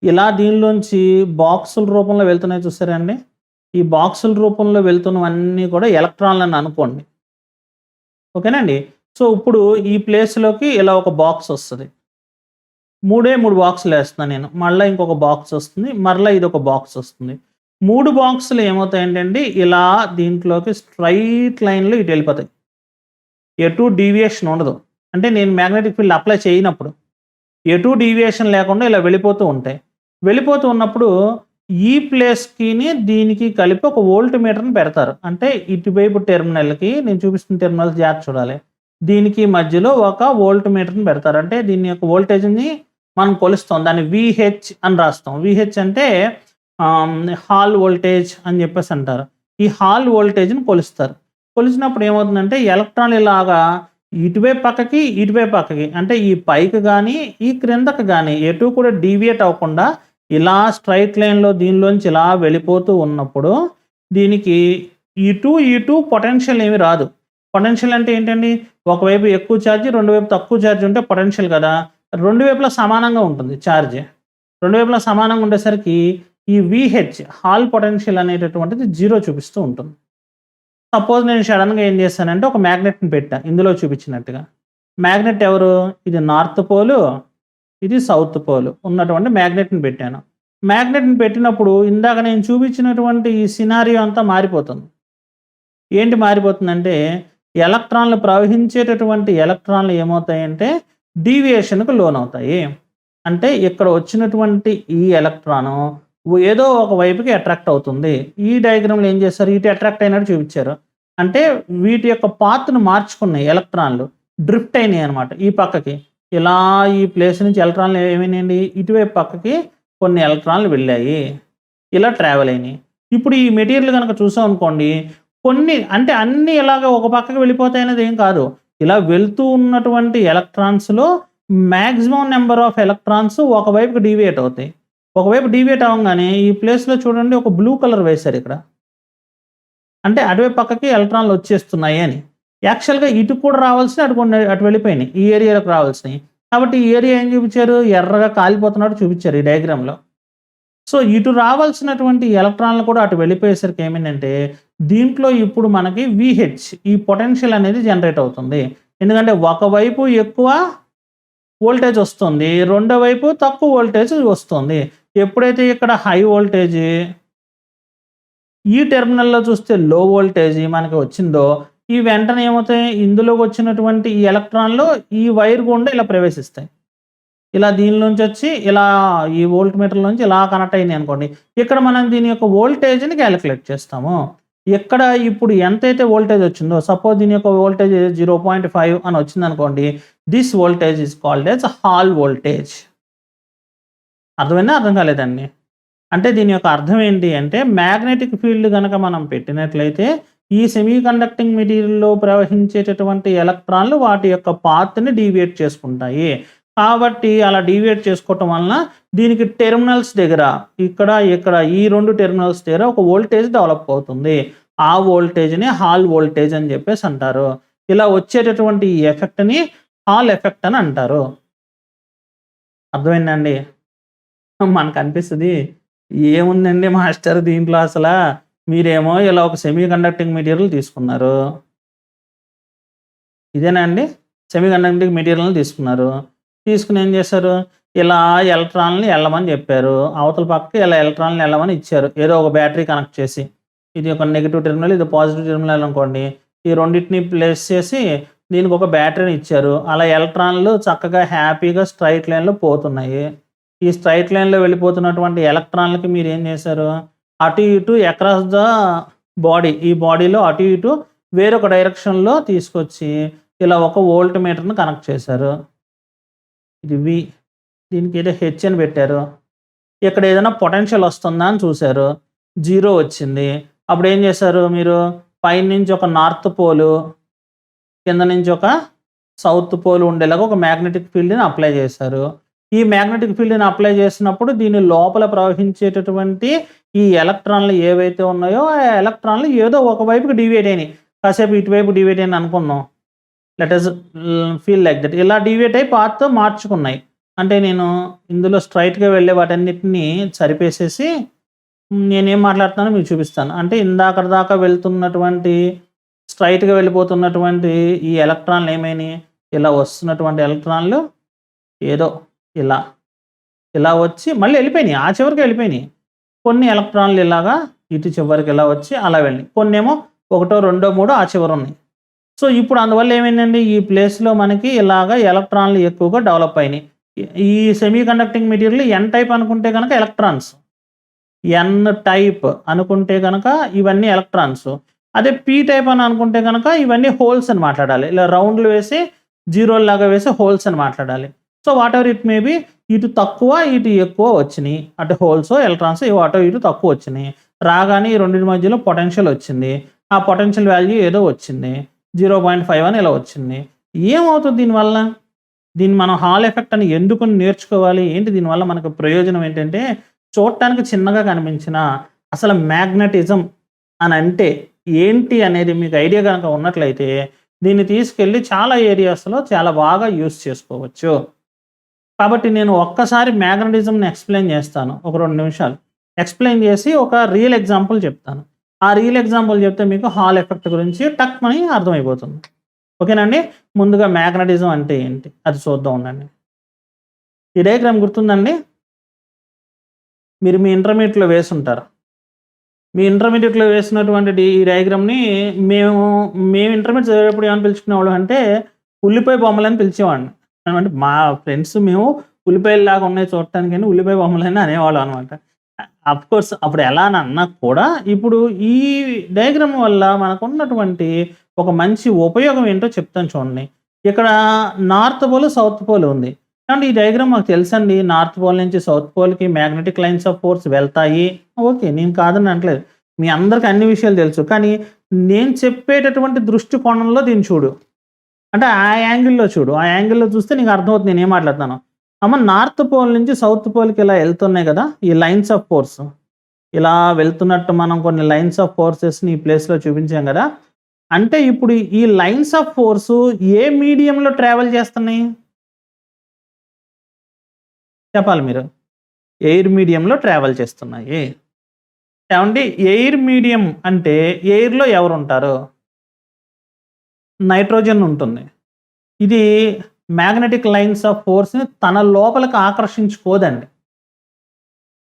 ఇలా దీనిలోంచి బాక్సుల రూపంలో వెళ్తున్నాయి చూసారా అండి? ఈ బాక్సుల రూపంలో వెళ్తున్నవన్నీ కూడా ఎలక్ట్రాన్లని అనుకోండి. ఓకేనండి? సో, ఇప్పుడు ఈ ప్లేస్‌లోకి ఇలా ఒక బాక్స్ వస్తది. 3 బాక్సులు వేస్తున్నాను నేను. మళ్ళా ఇంకొక బాక్స్ వస్తుంది. మరలా ఇదొక బాక్స్ వస్తుంది. 3 బాక్సులు ఏమవుతాయంటే ఇలా దీంట్లోకి స్ట్రెయిట్ లైన్‌లో ఇటు వెళ్ళిపోతాయి. ఎటు డీవియేషన్ ఉండదు. అంటే నేను మ్యాగ్నెటిక్ ఫీల్డ్ అప్లై చేయనప్పుడు. ఎటు డీవియేషన్ లేకుండా ఇలా వెళ్ళిపోతూ ఉంటాయి. వెళ్ళిపోతూ ఉన్నప్పుడు ఈ ప్లేస్‌కిని దీనికి కలిపి ఒక వోల్ట్ మీటర్‌ని పెడతారు. అంటే ఇటువైపు టెర్మినల్‌కి నేను చూపిస్తున్న టెర్మినల్స్ జాగ్రత్తగా చూడాలి. దీనికి మధ్యలో ఒక వోల్ట్ మీటర్‌ని పెడతారు. అంటే దీని యొక్క వోల్టేజ్‌ని మనం కొలుస్తాం. దాన్ని వీహెచ్ అని రాస్తాం. వీహెచ్ అంటే హాల్ వోల్టేజ్ అని చెప్పేసి అంటారు. ఈ హాల్ వోల్టేజ్‌ని కొలుస్తారు. కొలిచినప్పుడు ఏమవుతుందంటే ఎలక్ట్రాన్ ఇలాగా ఇటువైపు పక్కకి అంటే ఈ పైకి గానీ, ఈ క్రిందకి గానీ ఎటు కూడా డీవియేట్ అవ్వకుండా ఇలా స్ట్రెయిట్ లైన్‌లో దీనిలోంచి ఇలా వెళ్ళిపోతూ ఉన్నప్పుడు దీనికి ఇటు పొటెన్షియల్ ఏమి రాదు. పొటెన్షియల్ అంటే ఏంటండి? ఒకవైపు ఎక్కువ ఛార్జ్, రెండు వైపు తక్కువ ఛార్జ్ ఉంటే పొటెన్షియల్ కదా! రెండు వైపులా సమానంగా ఉంటుంది ఛార్జ్. రెండు వైపులా సమానంగా ఉండేసరికి ఈ VH హాల్ పొటెన్షియల్ అనేటటువంటిది 0 చూపిస్తూ ఉంటుంది. సపోజ్ నేను సడెన్‌గా ఏం చేశానంటే ఒక మ్యాగ్నెట్‌ని పెట్టా ఇందులో చూపించినట్టుగా. మ్యాగ్నెట్ ఎవరు? ఇది నార్త్ పోలు, ఇది సౌత్ పోల్ ఉన్నటువంటి మ్యాగ్నెట్‌ని పెట్టాను. మ్యాగ్నెట్‌ని పెట్టినప్పుడు ఇందాక నేను చూపించినటువంటి ఈ సినారియో అంతా మారిపోతుంది. ఏంటి మారిపోతుందంటే ఎలక్ట్రాన్లు ప్రవహించేటటువంటి ఎలక్ట్రాన్లు ఏమవుతాయంటే డీవియేషన్‌కు లోనవుతాయి. అంటే ఇక్కడ వచ్చినటువంటి ఈ ఎలక్ట్రాను ఏదో ఒక వైపుకి అట్రాక్ట్ అవుతుంది. ఈ డయాగ్రామ్‌లో ఏం చేశారు? ఇటు అట్రాక్ట్ అయినట్టు చూపించారు. అంటే వీటి యొక్క పాత్‌ను మార్చుకున్నాయి ఎలక్ట్రాన్లు. డ్రిఫ్ట్ అయినాయి అన్నమాట ఈ పక్కకి. ఇలా ఈ ప్లేస్ నుంచి ఎలక్ట్రాన్లు ఏమైనాయండి? ఇటువైపు పక్కకి కొన్ని ఎలక్ట్రాన్లు వెళ్ళాయి. ఇలా ట్రావెల్ అయినాయి. ఇప్పుడు ఈ మెటీరియల్ గనక చూసామనుకోండి, కొన్ని అంటే అన్నీ ఇలాగ ఒక పక్కకి వెళ్ళిపోతాయనేది ఏం కాదు. ఇలా వెళ్తూ ఉన్నటువంటి ఎలక్ట్రాన్స్‌లో మాక్సిమం నంబర్ ఆఫ్ ఎలక్ట్రాన్స్ ఒకవైపుకి డీవియేట్ అవుతాయి. ఒకవైపు డీవియేట్ అవ్వంగానే ఈ ప్లేస్‌లో చూడండి ఒక బ్లూ కలర్ వేశారు ఇక్కడ. అంటే అటువైపు పక్కకి ఎలక్ట్రాన్లు వచ్చేస్తున్నాయి అని. యాక్చువల్‌గా ఇటు కూడా రావాల్సినయి అటు వెళ్ళిపోయినాయి. ఈ ఏరియాలోకి రావాల్సినయి. కాబట్టి ఈ ఏరియా ఏం చూపించారు? ఎర్రగా కాలిపోతున్నట్టు చూపించారు ఈ డయాగ్రామ్‌లో. సో, ఇటు రావాల్సినటువంటి ఎలక్ట్రాన్లు కూడా అటు వెళ్ళిపోయేసరికి ఏమైందంటే, దీంట్లో ఇప్పుడు మనకి VH ఈ పొటెన్షియల్ అనేది జనరేట్ అవుతుంది. ఎందుకంటే ఒకవైపు ఎక్కువ వోల్టేజ్ వస్తుంది. రెండో వైపు తక్కువ వోల్టేజ్ వస్తుంది. ఎప్పుడైతే ఇక్కడ హై వోల్టేజ్ ఈ టెర్మినల్‌లో చూస్తే లో వోల్టేజ్ మనకి వచ్చిందో, ఈ వెంటనే ఏమవుతాయి? ఇందులోకి వచ్చినటువంటి ఈ ఎలక్ట్రాన్‌లు ఈ వైర్ గుండా ఇలా ప్రవేశిస్తాయి. ఇలా దీనిలోంచి వచ్చి ఇలా ఈ వోల్ట్ మీటర్‌లోంచి ఇలా కనెక్ట్ అయినాయి అనుకోండి. ఇక్కడ మనం దీని యొక్క వోల్టేజ్‌ని కాలిక్యులేట్ చేస్తాము. ఇక్కడ ఇప్పుడు ఎంతైతే వోల్టేజ్ వచ్చిందో సపోజ్ దీని యొక్క వోల్టేజ్ 0.5 అని వచ్చిందనుకోండి. This voltage is called as Hall voltage. అర్థమైందా? అర్థం కాలేదండి? అంటే దీని యొక్క అర్థం ఏంటి అంటే మ్యాగ్నెటిక్ ఫీల్డ్ గనక మనం పెట్టినట్లయితే ఈ సెమీ కండక్టింగ్ మెటీరియల్‌లో ప్రవహించేటటువంటి ఎలక్ట్రాన్లు వాటి యొక్క పాత్‌ని డీవియేట్ చేసుకుంటాయి. కాబట్టి అలా డీవియేట్ చేసుకోవటం వలన దీనికి టెర్మినల్స్ దగ్గర ఇక్కడ ఈ 2 టెర్మినల్స్ దగ్గర ఒక వోల్టేజ్ డెవలప్ అవుతుంది. ఆ వోల్టేజ్‌ని హాల్ వోల్టేజ్ అని చెప్పేసి అంటారు. ఇలా వచ్చేటటువంటి ఈ ఎఫెక్ట్‌ని హాల్ ఎఫెక్ట్ అని అంటారు. అర్థమైందండి? మనకు అనిపిస్తది ఏముందండి మాస్టర్ దీంట్లో అసలా మీరేమో ఇలా ఒక సెమీ కండక్టింగ్ మెటీరియల్ తీసుకున్నారు. ఇదేనా అండి? సెమీ కండక్టింగ్ మెటీరియల్‌ని తీసుకున్నారు. తీసుకొని ఏం చేశారు? ఇలా ఎలక్ట్రాన్‌లని ఎళ్ళమని చెప్పారు. అవతల పక్కకి ఇలా ఎలక్ట్రాన్‌లని ఎళ్ళమని ఇచ్చారు. ఏదో ఒక బ్యాటరీ కనెక్ట్ చేసి. ఇది ఒక నెగెటివ్ టెర్మినల్, ఇది పాజిటివ్ టెర్మినల్ అనుకోండి. ఈ రెండిటిని ప్లేస్ చేసి దీనికి ఒక బ్యాటరీని ఇచ్చారు. అలా ఎలక్ట్రాన్‌లు చక్కగా హ్యాపీగా స్ట్రెయిట్ లైన్‌లో పోతున్నాయి. ఈ స్ట్రెయిట్ లైన్‌లో వెళ్ళిపోతున్నటువంటి ఎలక్ట్రాన్‌లకి మీరేం చేశారు? అటు ఇటు అక్రాస్ ద బాడీ. ఈ బాడీలో అటు ఇటు వేరొక డైరెక్షన్‌లో తీసుకొచ్చి ఇలా ఒక వోల్ట్ మీటర్‌ని కనెక్ట్ చేశారు. ఇది V. దీనికి ఏదో H అని పెట్టారు. ఇక్కడ ఏదైనా పొటెన్షియల్ వస్తుందా అని చూసారు. 0 వచ్చింది. అప్పుడు ఏం చేశారు మీరు? పైనుంచి ఒక నార్త్ పోలు, కింద నుంచి ఒక సౌత్ పోల్ ఉండేలాగా ఒక మ్యాగ్నెటిక్ ఫీల్డ్‌ని అప్లై చేశారు. ఈ మ్యాగ్నెటిక్ ఫీల్డ్‌ని అప్లై చేసినప్పుడు దీని లోపల ప్రవహించేటటువంటి ఈ ఎలక్ట్రాన్‌లు ఏవైతే ఉన్నాయో ఆ ఎలక్ట్రాన్‌లు ఏదో ఒక వైపుకి డీవియేట్ అయినాయి. కాసేపు ఇటువైపు డీవియేట్ అయింది అనుకుందాం. Let us feel like that. ఇలా డీవియేట్ అయ్యి పాత్ మార్చుకున్నాయి. అంటే నేను ఇందులో స్ట్రెయిట్‌గా వెళ్ళే వాటన్నిటిని సరిపేసేసి నేనేం మాట్లాడుతున్నానో మీకు చూపిస్తాను. అంటే ఇందాకటి దాకా వెళ్తున్నటువంటి స్ట్రెయిట్‌గా వెళ్ళిపోతున్నటువంటి ఈ ఎలక్ట్రాన్‌లు ఏమైనాయి? ఇలా వస్తున్నటువంటి ఎలక్ట్రాన్‌లు ఏదో ఇలా వచ్చి మళ్ళీ వెళ్ళిపోయినాయి. ఆ చివరికి వెళ్ళిపోయినాయి. కొన్ని ఎలక్ట్రాన్‌లు ఇలాగా ఇటు చివరికి ఇలా వచ్చి అలా వెళ్ళినాయి. కొన్నేమో ఒకటో, రెండో, మూడో ఆ చివర ఉన్నాయి. సో, ఇప్పుడు అందువల్ల ఏమైందండి? ఈ ప్లేస్‌లో మనకి ఇలాగ ఎలక్ట్రాన్‌లు ఎక్కువగా డెవలప్ అయినాయి. ఈ semiconducting material n type అనుకుంటే గనక ఎలక్ట్రాన్స్. ఎన్ టైప్ అనుకుంటే గనక ఇవన్నీ ఎలక్ట్రాన్స్. అదే పీ టైప్ అని అనుకుంటే గనక ఇవన్నీ హోల్స్ అని మాట్లాడాలి. ఇలా రౌండ్‌లు వేసి జీరోల్లాగా వేసి హోల్స్ అని మాట్లాడాలి. So, whatever it may be ఇటు తక్కువ, ఇటు ఎక్కువ వచ్చినియి. అటు హోల్సో, ఎలక్ట్రాన్సో అటో ఇటు తక్కువ వచ్చినియి. రాగానే ఈ రెండిటి మధ్యలో పొటెన్షియల్ వచ్చింది. ఆ పొటెన్షియల్ వాల్యూ ఏదో వచ్చింది. 0.5 అని ఇలా వచ్చింది. ఏమవుతుంది దీనివల్ల? దీన్ని మనం హాల్ ఎఫెక్ట్ అని ఎందుకు నేర్చుకోవాలి? ఏంటి దీనివల్ల మనకు ప్రయోజనం ఏంటంటే, చూడటానికి చిన్నగా కనిపించిన అసలు మ్యాగ్నెటిజం అని అంటే ఏంటి అనేది మీకు ఐడియా గనక ఉన్నట్లయితే దీన్ని తీసుకెళ్ళి చాలా ఏరియాస్‌లో చాలా బాగా యూజ్ చేసుకోవచ్చు. కాబట్టి నేను ఒక్కసారి మ్యాగ్నెటిజంని ఎక్స్‌ప్లెయిన్ చేస్తాను. ఒక 2 నిమిషాలు. ఎక్స్‌ప్లెయిన్ చేసి ఒక రియల్ ఎగ్జాంపుల్ చెప్తాను. ఆ రియల్ ఎగ్జాంపుల్ చెప్తే మీకు హాల్ ఎఫెక్ట్ గురించి టక్‌మని అర్థమైపోతుంది. ఓకేనండి. ముందుగా మ్యాగ్నెటిజం అంటే ఏంటి? అది చూద్దాం ఉండండి. ఈ డయాగ్రామ్ గుర్తుందండి? మీరు మీ ఇంటర్మీడియేట్‌లో వేసుంటారు. మీ ఇంటర్మీడియేట్‌లో వేసినటువంటి ఈ డయాగ్రామ్‌ని మేము ఇంటర్మీడియేట్ చదివేటప్పుడు ఏమని పిలుచుకునేవాళ్ళం అంటే, ఉల్లిపాయ బొమ్మలని పిలిచేవాడిని. అంటే మా ఫ్రెండ్స్ మేము ఉల్లిపాయల్లాగా ఉన్నాయి చూడటానికని ఉల్లిపాయ బొమ్మలని అనేవాళ్ళం అనమాట. అఫ్‌కోర్స్ అప్పుడు ఎలా అని అన్నా కూడా, ఇప్పుడు ఈ డయాగ్రామ్ వల్ల మనకున్నటువంటి ఒక మంచి ఉపయోగం ఏంటో చెప్తాను చూడండి. ఇక్కడ నార్త్ పోల్, సౌత్ పోల్ ఉంది. ఏవండీ ఈ డయాగ్రామ్ మాకు తెలుసండి. నార్త్ పోల్ నుంచి సౌత్ పోల్‌కి మ్యాగ్నెటిక్ లైన్స్ ఆఫ్ ఫోర్స్ వెళ్తాయి. ఓకే. నేను కాదని అనట్లేదు. మీ అందరికి అన్ని విషయాలు తెలుసు. కానీ నేను చెప్పేటటువంటి దృష్టికోణంలో దీన్ని చూడు. అంటే ఆ యాంగిల్‌లో చూడు. ఆ యాంగిల్‌లో చూస్తే నీకు అర్థమవుతుంది నేనేం మాట్లాడుతున్నానో. అమ్మ నార్త్ పోల్ నుంచి సౌత్ పోల్‌కి ఇలా ఎళ్తున్నాయి గదా! ఈ లైన్స్ ఆఫ్ ఫోర్స్. ఇలా వెళ్తున్నట్టు మనం కొన్ని లైన్స్ ఆఫ్ ఫోర్సెస్‌ని ఈ ప్లేస్‌లో చూపించాం గదా! అంటే ఇప్పుడు ఈ లైన్స్ ఆఫ్ ఫోర్సు ఏ మీడియంలో ట్రావెల్ చేస్తున్నాయి? చెప్పాలి మీరు. ఎయిర్ మీడియంలో ట్రావెల్ చేస్తున్నాయి. ఏవండీ ఎయిర్ మీడియం అంటే ఎయిర్‌లో ఎవరుంటారు? నైట్రోజన్ ఉంటుంది. ఇది మ్యాగ్నెటిక్ లైన్స్ ఆఫ్ ఫోర్స్‌ని తన లోపలికి ఆకర్షించుకోదండి.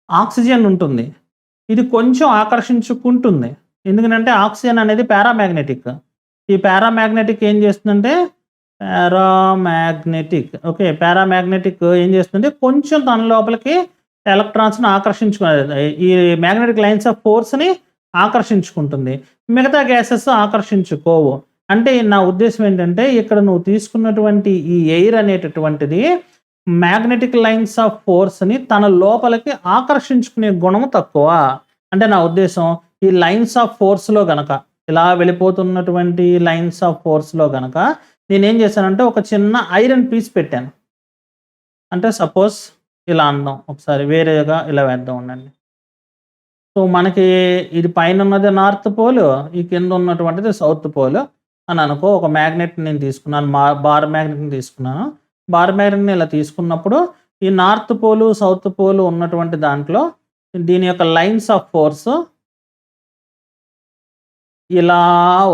ఆక్సిజన్ ఉంటుంది. ఇది కొంచెం ఆకర్షించుకుంటుంది. ఎందుకనంటే ఆక్సిజన్ అనేది పారామాగ్నెటిక్. ఈ పారామాగ్నెటిక్ ఏం చేస్తుందంటే ఓకే. పారామాగ్నెటిక్ ఏం చేస్తుందంటే కొంచెం తన లోపలికి ఎలక్ట్రాన్స్‌ని ఈ మ్యాగ్నెటిక్ లైన్స్ ఆఫ్ ఫోర్స్‌ని ఆకర్షించుకుంటుంది. మిగతా గ్యాసెస్ ఆకర్షించుకోవు. అంటే నా ఉద్దేశ్యం ఏంటంటే, ఇక్కడ నువ్వు తీసుకున్నటువంటి ఈ ఎయిర్ అనేటటువంటిది మ్యాగ్నెటిక్ లైన్స్ ఆఫ్ ఫోర్స్‌ని తన లోపలికి ఆకర్షించుకునే గుణం తక్కువ. అంటే నా ఉద్దేశ్యం ఈ లైన్స్ ఆఫ్ ఫోర్స్‌లో గనక ఇలా వెళ్ళిపోతున్నటువంటి లైన్స్ ఆఫ్ ఫోర్స్‌లో గనక నేనేం చేశానంటే ఒక చిన్న ఐరన్ పీస్ పెట్టాను. అంటే సపోజ్ ఇలా అందాం. ఒకసారి వేరేగా ఇలా వేద్దాం ఉండండి. సో, మనకి ఇది పైనున్నది నార్త్ పోల్, ఈ కింద ఉన్నటువంటిది సౌత్ పోల్ అని అనుకో. ఒక మ్యాగ్నెట్‌ని నేను తీసుకున్నాను. బార్ మ్యాగ్నెట్‌ని తీసుకున్నాను. బార్ మ్యాగ్నెట్‌ని ఇలా తీసుకున్నప్పుడు ఈ నార్త్ పోల్, సౌత్ పోల్ ఉన్నటువంటి దాంట్లో దీని యొక్క లైన్స్ ఆఫ్ ఫోర్స్ ఇలా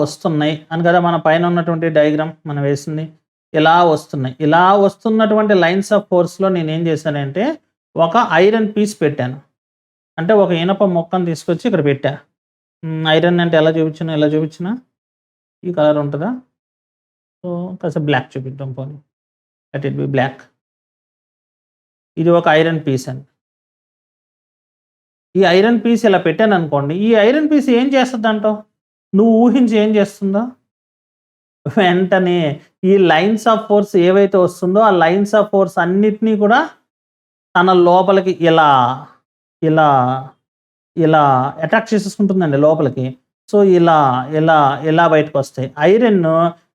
వస్తున్నాయి అని కదా మన పైన ఉన్నటువంటి డయాగ్రామ్ మనం వేసింది. ఇలా వస్తున్నాయి. ఇలా వస్తున్నటువంటి లైన్స్ ఆఫ్ ఫోర్స్‌లో నేనేం చేశానంటే ఒక ఐరన్ పీస్ పెట్టాను. అంటే ఒక ఇనప ముక్కను తీసుకొచ్చి ఇక్కడ పెట్టా. ఐరన్ అంటే ఎలా చూపించానో ఇలా చూపించినా ఈ కలర్ ఉంటదా? సో, కాసేపు బ్లాక్ చూపిద్దాం పోనీ. Let it be block. ఇది ఒక ఐరన్ పీస్ అండి. ఈ ఐరన్ పీస్ ఇలా పెట్టాననుకోండి. ఈ ఐరన్ పీస్ ఏం చేస్తదంటావు? నువ్వు ఊహించి ఏం చేస్తుందో? వెంటనే ఈ లైన్స్ ఆఫ్ ఫోర్స్ ఏవైతే వస్తుందో, ఆ లైన్స్ ఆఫ్ ఫోర్స్ అన్నిటిని కూడా తన లోపలికి ఇలా, ఇలా, ఇలా అటాక్ చేసేసుకుంటుందండి లోపలికి. సో, ఇలా బయటకొస్తాయి. ఐరన్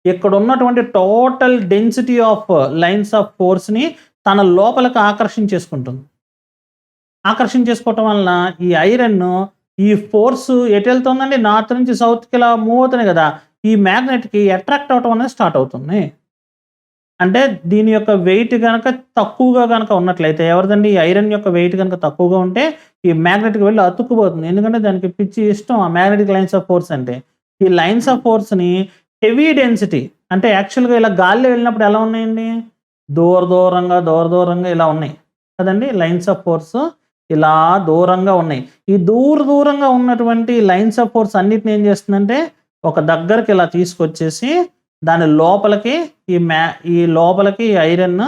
ఇక్కడ ఉన్నటువంటి total density of lines of ఫోర్స్‌ని తన లోపలికి ఆకర్షించేసుకుంటుంది. ఆకర్షించేసుకోవటం వలన ఈ ఐరన్ ఈ ఫోర్స్ ఎటెళ్తుందండి? నార్త్ నుంచి సౌత్‌కి ఇలా మూవ్ అవుతున్నాయి గదా! ఈ మ్యాగ్నెట్‌కి అట్రాక్ట్ అవ్వటం అనేది స్టార్ట్ అవుతుంది. అంటే దీని యొక్క వెయిట్ గనక తక్కువగా గనక ఉన్నట్లయితే ఎవరిదండి? ఈ ఐరన్ యొక్క వెయిట్ గనక తక్కువగా ఉంటే ఈ మ్యాగ్నెట్‌కి వెళ్లి అతుక్కుపోతుంది. ఎందుకంటే దానికి పిచ్చి ఇష్టం ఆ మ్యాగ్నెటిక్ లైన్స్ ఆఫ్ ఫోర్స్ అంటే. ఈ లైన్స్ ఆఫ్ ఫోర్స్‌ని హెవీ డెన్సిటీ అంటే యాక్చువల్‌గా ఇలా గాలిలో వెళ్ళినప్పుడు ఎలా ఉన్నాయండి? దూరంగా ఇలా ఉన్నాయి. కదండీ! లైన్స్ ఆఫ్ ఫోర్స్ ఇలా దూరంగా ఉన్నాయి. ఈ దూరంగా ఉన్నటువంటి లైన్స్ ఆఫ్ ఫోర్స్ అన్నిటిని ఏం చేస్తుందంటే ఒక దగ్గరికి ఇలా తీసుకొచ్చేసి దాని లోపలికి ఈ లోపలికి ఐరన్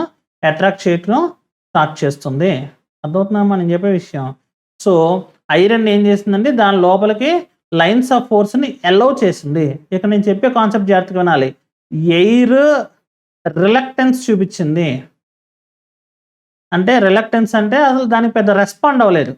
అట్రాక్ట్ చేయటం స్టార్ట్ చేస్తుంది. అర్థమవుతుందమ్మా నేను చెప్పే విషయం? సో, ఐరన్ ఏం చేసిందంటే దాని లోపలికి లైన్స్ ఆఫ్ ఫోర్స్‌ని అలౌ చేసింది. ఇక్కడ నేను చెప్పే కాన్సెప్ట్ జాగ్రత్తగా వినాలి. ఎయిర్ రిలక్టెన్స్ చూపించింది. అంటే రిలక్టెన్స్ అంటే అసలు దానికి పెద్ద రెస్పాండ్ అవ్వలేదు.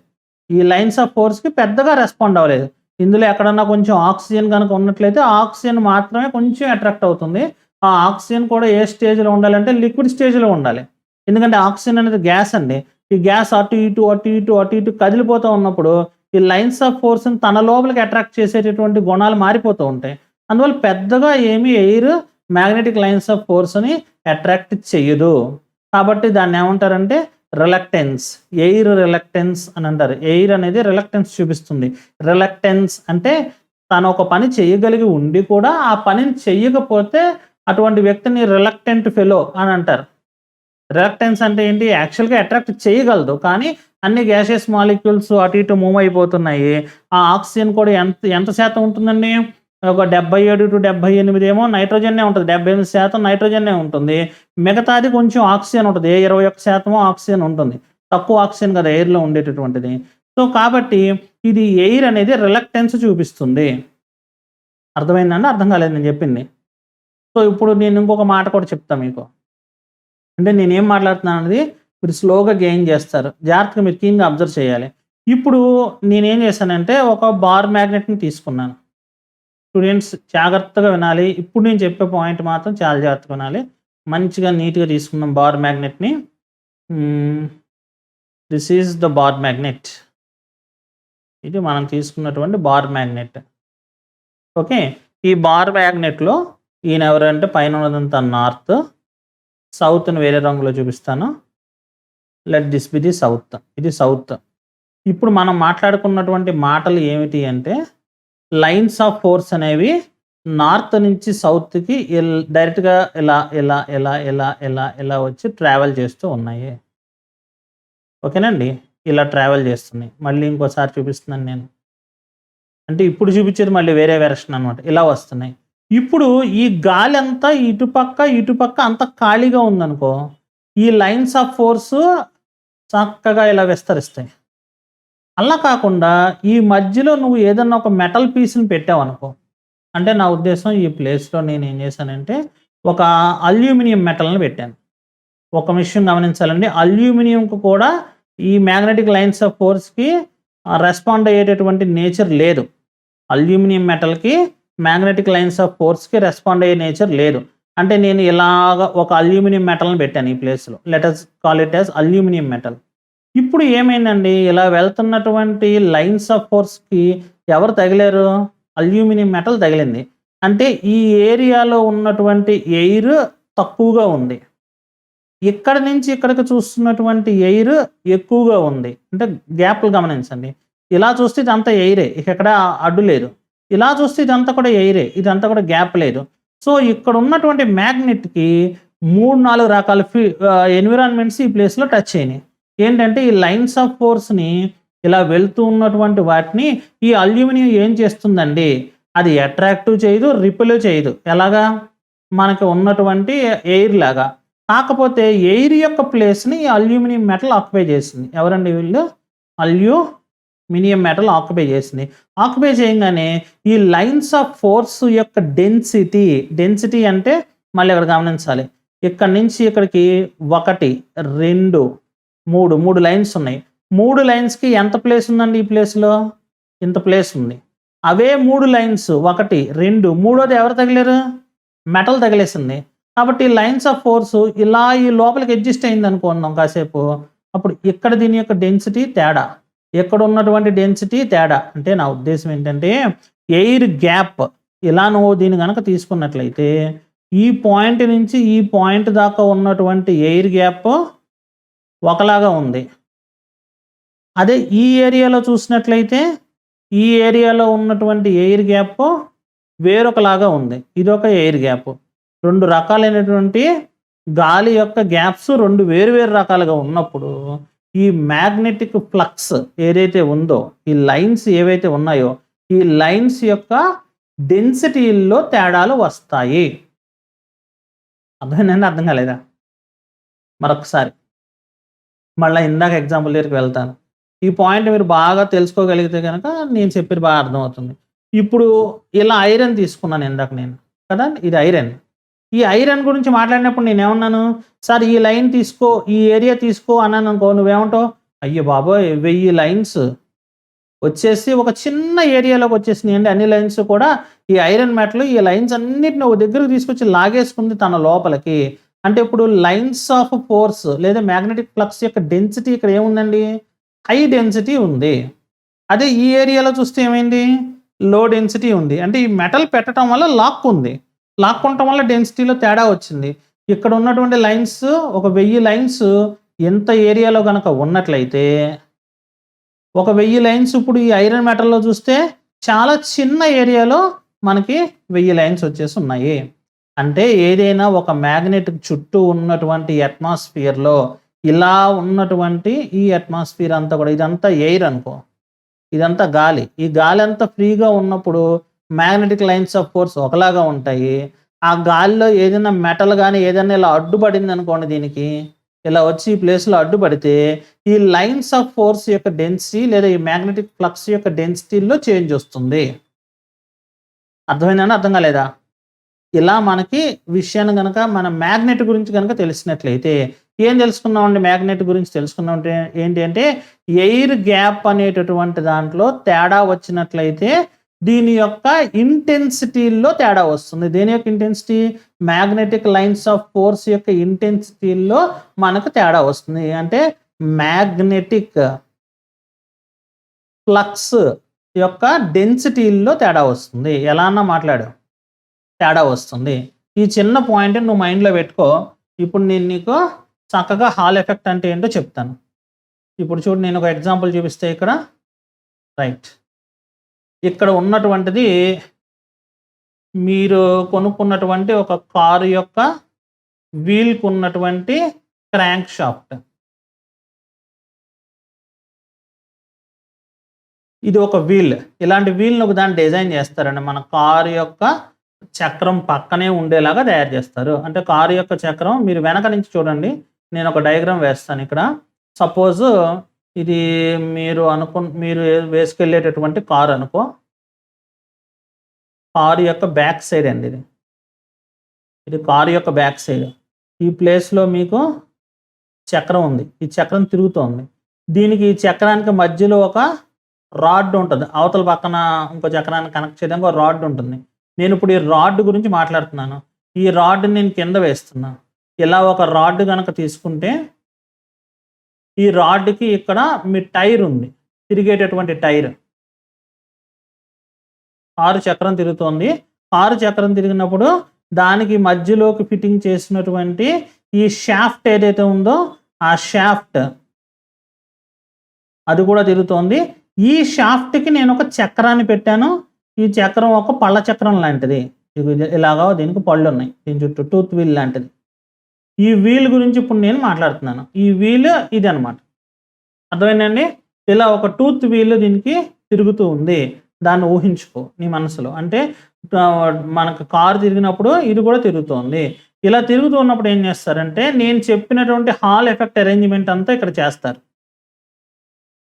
ఈ లైన్స్ ఆఫ్ ఫోర్స్‌కి పెద్దగా రెస్పాండ్ అవ్వలేదు. ఇందులో ఎక్కడన్నా కొంచెం ఆక్సిజన్ గనక ఉన్నట్లయితే ఆక్సిజన్ మాత్రమే కొంచెం అట్రాక్ట్ అవుతుంది. ఆ ఆక్సిజన్ కూడా ఏ స్టేజ్‌లో ఉండాలంటే లిక్విడ్ స్టేజ్‌లో ఉండాలి. ఎందుకంటే ఆక్సిజన్ అనేది గ్యాస్ అండి. ఈ గ్యాస్ అటు ఇటు కదిలిపోతూ ఉన్నప్పుడు ఈ లైన్స్ ఆఫ్ ఫోర్స్‌ని తన లోపలికి అట్రాక్ట్ చేసేటటువంటి గుణాలు మారిపోతూ ఉంటాయి. అందువల్ల పెద్దగా ఏమీ ఎయిర్ మ్యాగ్నెటిక్ లైన్స్ ఆఫ్ ఫోర్స్ని అట్రాక్ట్ చెయ్యదు. కాబట్టి దాన్ని ఏమంటారంటే రిలక్టెన్స్, ఎయిర్ రిలక్టెన్స్ అని అంటారు. ఎయిర్ అనేది రిలక్టెన్స్ చూపిస్తుంది. రిలక్టెన్స్ అంటే తను ఒక పని చేయగలిగి ఉండి కూడా ఆ పనిని చెయ్యకపోతే అటువంటి వ్యక్తిని రిలక్టెంట్ ఫెలో అని అంటారు. రిలక్టెన్స్ అంటే ఏంటి? యాక్చువల్‌గా అట్రాక్ట్ చేయగలదు. కానీ అన్ని గ్యాసియస్ మాలిక్యూల్స్ అటు ఇటు మూవ్ అయిపోతున్నాయి. ఆ ఆక్సిజన్ కూడా ఎంత శాతం ఉంటుందండి? ఒక 77-78 ఏమో నైట్రోజన్నే ఉంటది. 78% నైట్రోజన్నే ఉంటుంది. మిగతాది కొంచెం ఆక్సిజన్ ఉంటది. 21% ఆక్సిజన్ ఉంటుంది. తక్కువ ఆక్సిజన్ కదా ఎయిర్‌లో ఉండేటటువంటిది. సో, కాబట్టి ఇది ఎయిర్ అనేది రిలక్టెన్స్ చూపిస్తుంది. అర్థమైందండి? అర్థం కాలేదు నేను చెప్పింది. సో, ఇప్పుడు నేను ఇంకొక మాట కూడా చెప్తా మీకు. అంటే నేనేం మాట్లాడుతున్నాననేది మీరు స్లోగా గెయిన్ చేస్తారు. జాగ్రత్తగా మీరు కీన్‌గా అబ్జర్వ్ చేయాలి. ఇప్పుడు నేనేం చేశానంటే ఒక బార్ మ్యాగ్నెట్‌ని తీసుకున్నాను. స్టూడెంట్స్ జాగ్రత్తగా వినాలి. ఇప్పుడు నేను చెప్పే పాయింట్ మాత్రం చాలా జాగ్రత్తగా వినాలి. మంచిగా నీట్‌గా తీసుకున్నాం బార్ మ్యాగ్నెట్‌ని. This is the bar magnet. ఇది మనం తీసుకున్నటువంటి బార్ మ్యాగ్నెట్. ఓకే. ఈ బార్ మ్యాగ్నెట్‌లో ఈయన ఎవరంటే పైన ఉన్నదంతా నార్త్, సౌత్‌ని వేరే రంగులో చూపిస్తాను. Let this be the south. ఇది సౌత్. ఇప్పుడు మనం మాట్లాడుకున్నటువంటి మాటలు ఏమిటి అంటే లైన్స్ ఆఫ్ ఫోర్స్ అనేవి నార్త్ నుంచి సౌత్‌కి డైరెక్ట్‌గా ఇలా వచ్చి ట్రావెల్ చేస్తూ ఉన్నాయి. ఓకేనండి. ఇలా ట్రావెల్ చేస్తున్నాయి. మళ్ళీ ఇంకోసారి చూపిస్తున్నాను నేను. అంటే ఇప్పుడు చూపించేది మళ్ళీ వేరే వెర్షన్ అనమాట. ఇలా వస్తున్నాయి. ఇప్పుడు ఈ గాలంతా ఇటుపక్క అంతా ఖాళీగా ఉందనుకో, ఈ లైన్స్ ఆఫ్ ఫోర్స్ చక్కగా ఇలా విస్తరిస్తాయి. అలా కాకుండా ఈ మధ్యలో నువ్వు ఏదన్నా ఒక మెటల్ పీస్‌ని పెట్టావనుకో, అంటే నా ఉద్దేశం ఈ ప్లేస్‌లో నేనేం చేశానంటే ఒక అల్యూమినియం మెటల్‌ని పెట్టాను. ఒక విషయం గమనించాలండి. అల్యూమినియంకు కూడా ఈ మ్యాగ్నెటిక్ లైన్స్ ఆఫ్ ఫోర్స్‌కి రెస్పాండ్ అయ్యేటటువంటి నేచర్ లేదు. అల్యూమినియం మెటల్‌కి మ్యాగ్నెటిక్ లైన్స్ ఆఫ్ ఫోర్స్‌కి రెస్పాండ్ అయ్యే నేచర్ లేదు. అంటే నేను ఇలాగ ఒక అల్యూమినియం మెటల్‌ని పెట్టాను ఈ ప్లేస్‌లో. Let us call it as aluminium metal. ఇప్పుడు ఏమైందండి? ఇలా వెళ్తున్నటువంటి లైన్స్ ఆఫ్ ఫోర్స్‌కి ఎవరు తగిలారు? అల్యూమినియం మెటల్ తగిలింది. అంటే ఈ ఏరియాలో ఉన్నటువంటి ఎయిర్ తక్కువగా ఉంది. ఇక్కడి నుంచి ఇక్కడికి చూస్తున్నటువంటి ఎయిర్ ఎక్కువగా ఉంది. అంటే గ్యాప్‌లు గమనించండి. ఇలా చూస్తే ఇదంతా ఎయిరే. ఎక్కడ అడ్డు లేదు. ఇలా చూస్తే ఇదంతా కూడా ఎయిరే. ఇదంతా కూడా గ్యాప్ లేదు. సో, ఇక్కడ ఉన్నటువంటి మ్యాగ్నెట్‌కి 3, 4 రకాల ఎన్విరాన్మెంట్స్ ఈ ప్లేస్‌లో టచ్ అయినాయి. ఏంటంటే ఈ లైన్స్ ఆఫ్ ఫోర్స్‌ని ఇలా వెళ్తూ ఉన్నటువంటి వాటిని ఈ అల్యూమినియం ఏం చేస్తుందండి? అది అట్రాక్టివ్ చేయదు, రిపెల్ చేయదు. ఎలాగా? మనకి ఉన్నటువంటి ఎయిర్ లాగా. కాకపోతే ఎయిర్ యొక్క ప్లేస్‌ని అల్యూమినియం మెటల్ ఆక్యుపై చేసింది. ఎవరండి వీళ్ళు? అల్యూమినియం మెటల్ ఆక్యుపై చేసింది. ఆక్యుపై చేయంగానే ఈ లైన్స్ ఆఫ్ ఫోర్స్ యొక్క డెన్సిటీ అంటే మళ్ళీ ఇక్కడ గమనించాలి. ఇక్కడి నుంచి ఇక్కడికి 1, 2, 3 లైన్స్ ఉన్నాయి. 3 లైన్స్‌కి ఎంత ప్లేస్ ఉందండి ఈ ప్లేస్‌లో? ఇంత ప్లేస్ ఉంది. అవే 3 లైన్స్ 1, 2 మూడోది ఎవరు తగిలారు? మెటల్ తగిలేసింది. కాబట్టి లైన్స్ ఆఫ్ ఫోర్స్ ఇలా ఈ లోపలికి అడ్జస్ట్ అయిందనుకుందాం కాసేపు. అప్పుడు ఇక్కడ దీని యొక్క డెన్సిటీ తేడా. ఇక్కడ ఉన్నటువంటి డెన్సిటీ తేడా. అంటే నా ఉద్దేశ్యం ఏంటంటే ఎయిర్ గ్యాప్ ఇలా నువ్వు దీన్ని గనక తీసుకున్నట్లయితే ఈ పాయింట్ నుంచి ఈ పాయింట్ దాకా ఉన్నటువంటి ఎయిర్ గ్యాప్ ఒకలాగా ఉంది. అదే ఈ ఏరియాలో చూసినట్లయితే ఈ ఏరియాలో ఉన్నటువంటి ఎయిర్ గ్యాప్ వేరొకలాగా ఉంది. ఇదొక ఎయిర్ గ్యాప్. 2 రకాలైనటువంటి గాలి యొక్క గ్యాప్స్ 2 వేరు రకాలుగా ఉన్నప్పుడు ఈ మ్యాగ్నెటిక్ ఫ్లక్స్ ఏదైతే ఉందో, ఈ లైన్స్ ఏవైతే ఉన్నాయో, ఈ లైన్స్ యొక్క డెన్సిటీల్లో తేడాలు వస్తాయి. అర్థమైందండి? అర్థం కాలేదా? మరొకసారి మళ్ళీ ఇందాక ఎగ్జాంపుల్ దగ్గరికి వెళ్తాను. ఈ పాయింట్ మీరు బాగా తెలుసుకోగలిగితే గనక నేను చెప్పేది బాగా అర్థమవుతుంది. ఇప్పుడు ఇలా ఐరన్ తీసుకున్నాను ఇందాక నేను కదా! ఇది ఐరన్. ఈ ఐరన్ గురించి మాట్లాడినప్పుడు నేనేమన్నాను? సార్ ఈ లైన్ తీసుకో, ఈ ఏరియా తీసుకో అన్నాననుకో నువ్వేమంటావు? అయ్య బాబోయ్! 1000 లైన్స్ వచ్చేసి ఒక చిన్న ఏరియాలోకి వచ్చేసినాయండి అన్ని లైన్స్ కూడా. ఈ ఐరన్ మెటల్ ఈ లైన్స్ అన్నిటిని ఒక దగ్గరకు తీసుకొచ్చి లాగేసుకుంది తన లోపలికి. అంటే ఇప్పుడు లైన్స్ ఆఫ్ ఫోర్స్ లేదా మ్యాగ్నెటిక్ ఫ్లక్స్ యొక్క డెన్సిటీ ఇక్కడ ఏముందండి? హై డెన్సిటీ ఉంది. అదే ఈ ఏరియాలో చూస్తే ఏమైంది? లో డెన్సిటీ ఉంది. అంటే ఈ మెటల్ పెట్టడం వల్ల లాక్కుంది. లాక్కుంటం వల్ల డెన్సిటీలో తేడా వచ్చింది. ఇక్కడ ఉన్నటువంటి లైన్స్ ఒక 1000 లైన్స్ ఎంత ఏరియాలో గనక ఉన్నట్లయితే, ఒక 1000 లైన్స్ ఇప్పుడు ఈ ఐరన్ మెటల్‌లో చూస్తే చాలా చిన్న ఏరియాలో మనకి 1000 లైన్స్ వచ్చేసున్నాయి. అంటే ఏదైనా ఒక మ్యాగ్నెట్ చుట్టూ ఉన్నటువంటి అట్మాస్ఫియర్‌లో ఇలా ఉన్నటువంటి ఈ అట్మాస్ఫియర్ అంతా కూడా ఇదంతా ఎయిర్ అనుకో. ఇదంతా గాలి. ఈ గాలంతా ఫ్రీగా ఉన్నప్పుడు మ్యాగ్నెటిక్ లైన్స్ ఆఫ్ ఫోర్స్ ఒకలాగా ఉంటాయి. ఆ గాలిలో ఏదైనా మెటల్ గాని ఏదైనా ఇలా అడ్డుపడిందనుకోండి దీనికి, ఇలా వచ్చి ఈ ప్లేస్‌లో అడ్డుపడితే ఈ లైన్స్ ఆఫ్ ఫోర్స్ యొక్క డెన్సిటీ లేదా ఈ మ్యాగ్నెటిక్ ఫ్లక్స్ యొక్క డెన్సిటీలో చేంజ్ వస్తుంది. అర్థమైందండి? అర్థం కాలేదా? ఇలా మనకి విషయాన్ని గనక మన మ్యాగ్నెట్ గురించి గనక తెలిసినట్లయితే ఏం తెలుసుకున్నామండి మ్యాగ్నెట్ గురించి తెలుసుకున్నామంటే ఏంటి అంటే ఎయిర్ గ్యాప్ అనేటటువంటి దాంట్లో తేడా వచ్చినట్లయితే దీని యొక్క ఇంటెన్సిటీలో తేడా వస్తుంది. దేని యొక్క intensity? Magnetic lines of force యొక్క ఇంటెన్సిటీలో మనకు తేడా వస్తుంది. అంటే మ్యాగ్నెటిక్ ఫ్లక్స్ యొక్క డెన్సిటీల్లో తేడా వస్తుంది. ఎలా అన్నా మాట్లాడు, తేడా వస్తుంది. ఈ చిన్న పాయింట్ నువ్వు మైండ్‌లో పెట్టుకో. ఇప్పుడు నేను నీకు చక్కగా హాల్ ఎఫెక్ట్ అంటే ఏంటో చెప్తాను. ఇప్పుడు చూడు నేను ఒక ఎగ్జాంపుల్ చూపిస్తే ఇక్కడ రైట్. ఇక్కడ ఉన్నటువంటిది మీరు కొనుక్కున్నటువంటి ఒక కారు యొక్క వీల్‌కు ఉన్నటువంటి క్రాంక్ షాఫ్ట్. ఇది ఒక వీల్. ఇలాంటి వీల్‌ని ఒక దాన్ని డిజైన్ చేస్తారండి. మన కారు యొక్క చక్రం పక్కనే ఉండేలాగా తయారు చేస్తారు. అంటే కారు యొక్క చక్రం మీరు వెనక నుంచి చూడండి. నేను ఒక డయాగ్రామ్ వేస్తాను ఇక్కడ. సపోజ్ ఇది మీరు వేసుకెళ్ళేటటువంటి కారు అనుకో. కారు యొక్క బ్యాక్ సైడ్ అండి ఇది. ఇది కారు యొక్క బ్యాక్ సైడ్. ఈ ప్లేస్‌లో మీకు చక్రం ఉంది. ఈ చక్రం తిరుగుతోంది. దీనికి ఈ చక్రానికి మధ్యలో ఒక రాడ్ ఉంటది. అవతల పక్కన ఇంకో చక్రాన్ని కనెక్ట్ చేయడానికి ఒక రాడ్ ఉంటుంది. నేను ఇప్పుడు ఈ రాడ్ గురించి మాట్లాడుతున్నాను. ఈ రాడ్‌ని నేను కింద వేస్తున్నా. ఇలా ఒక రాడ్ గనక తీసుకుంటే ఈ రాడ్‌కి ఇక్కడ మీ టైర్ ఉంది. తిరిగేటటువంటి టైర్. కారు చక్రం తిరుగుతోంది. కారు చక్రం తిరిగినప్పుడు దానికి మధ్యలోకి ఫిట్టింగ్ చేసినటువంటి ఈ షాఫ్ట్ ఏదైతే ఉందో ఆ షాఫ్ట్ అది కూడా తిరుగుతోంది. ఈ షాఫ్ట్‌కి నేను ఒక చక్రాన్ని పెట్టాను. ఈ చక్రం ఒక పళ్ళ చక్రం లాంటిది. ఇలాగా దీనికి పళ్ళు ఉన్నాయి. దీని చుట్టూ టూత్ వీల్ లాంటిది. ఈ వీల్ గురించి ఇప్పుడు నేను మాట్లాడుతున్నాను. ఈ వీల్ ఇది అనమాట. అర్థమైందండి? ఇలా ఒక టూత్ వీల్ దీనికి తిరుగుతూ ఉంది. దాన్ని ఊహించుకో నీ మనసులో. అంటే మనకు కారు తిరిగినప్పుడు ఇది కూడా తిరుగుతోంది. ఇలా తిరుగుతూ ఉన్నప్పుడు ఏం చేస్తారంటే నేను చెప్పినటువంటి హాల్ ఎఫెక్ట్ అరేంజ్‌మెంట్ అంతా ఇక్కడ చేస్తారు.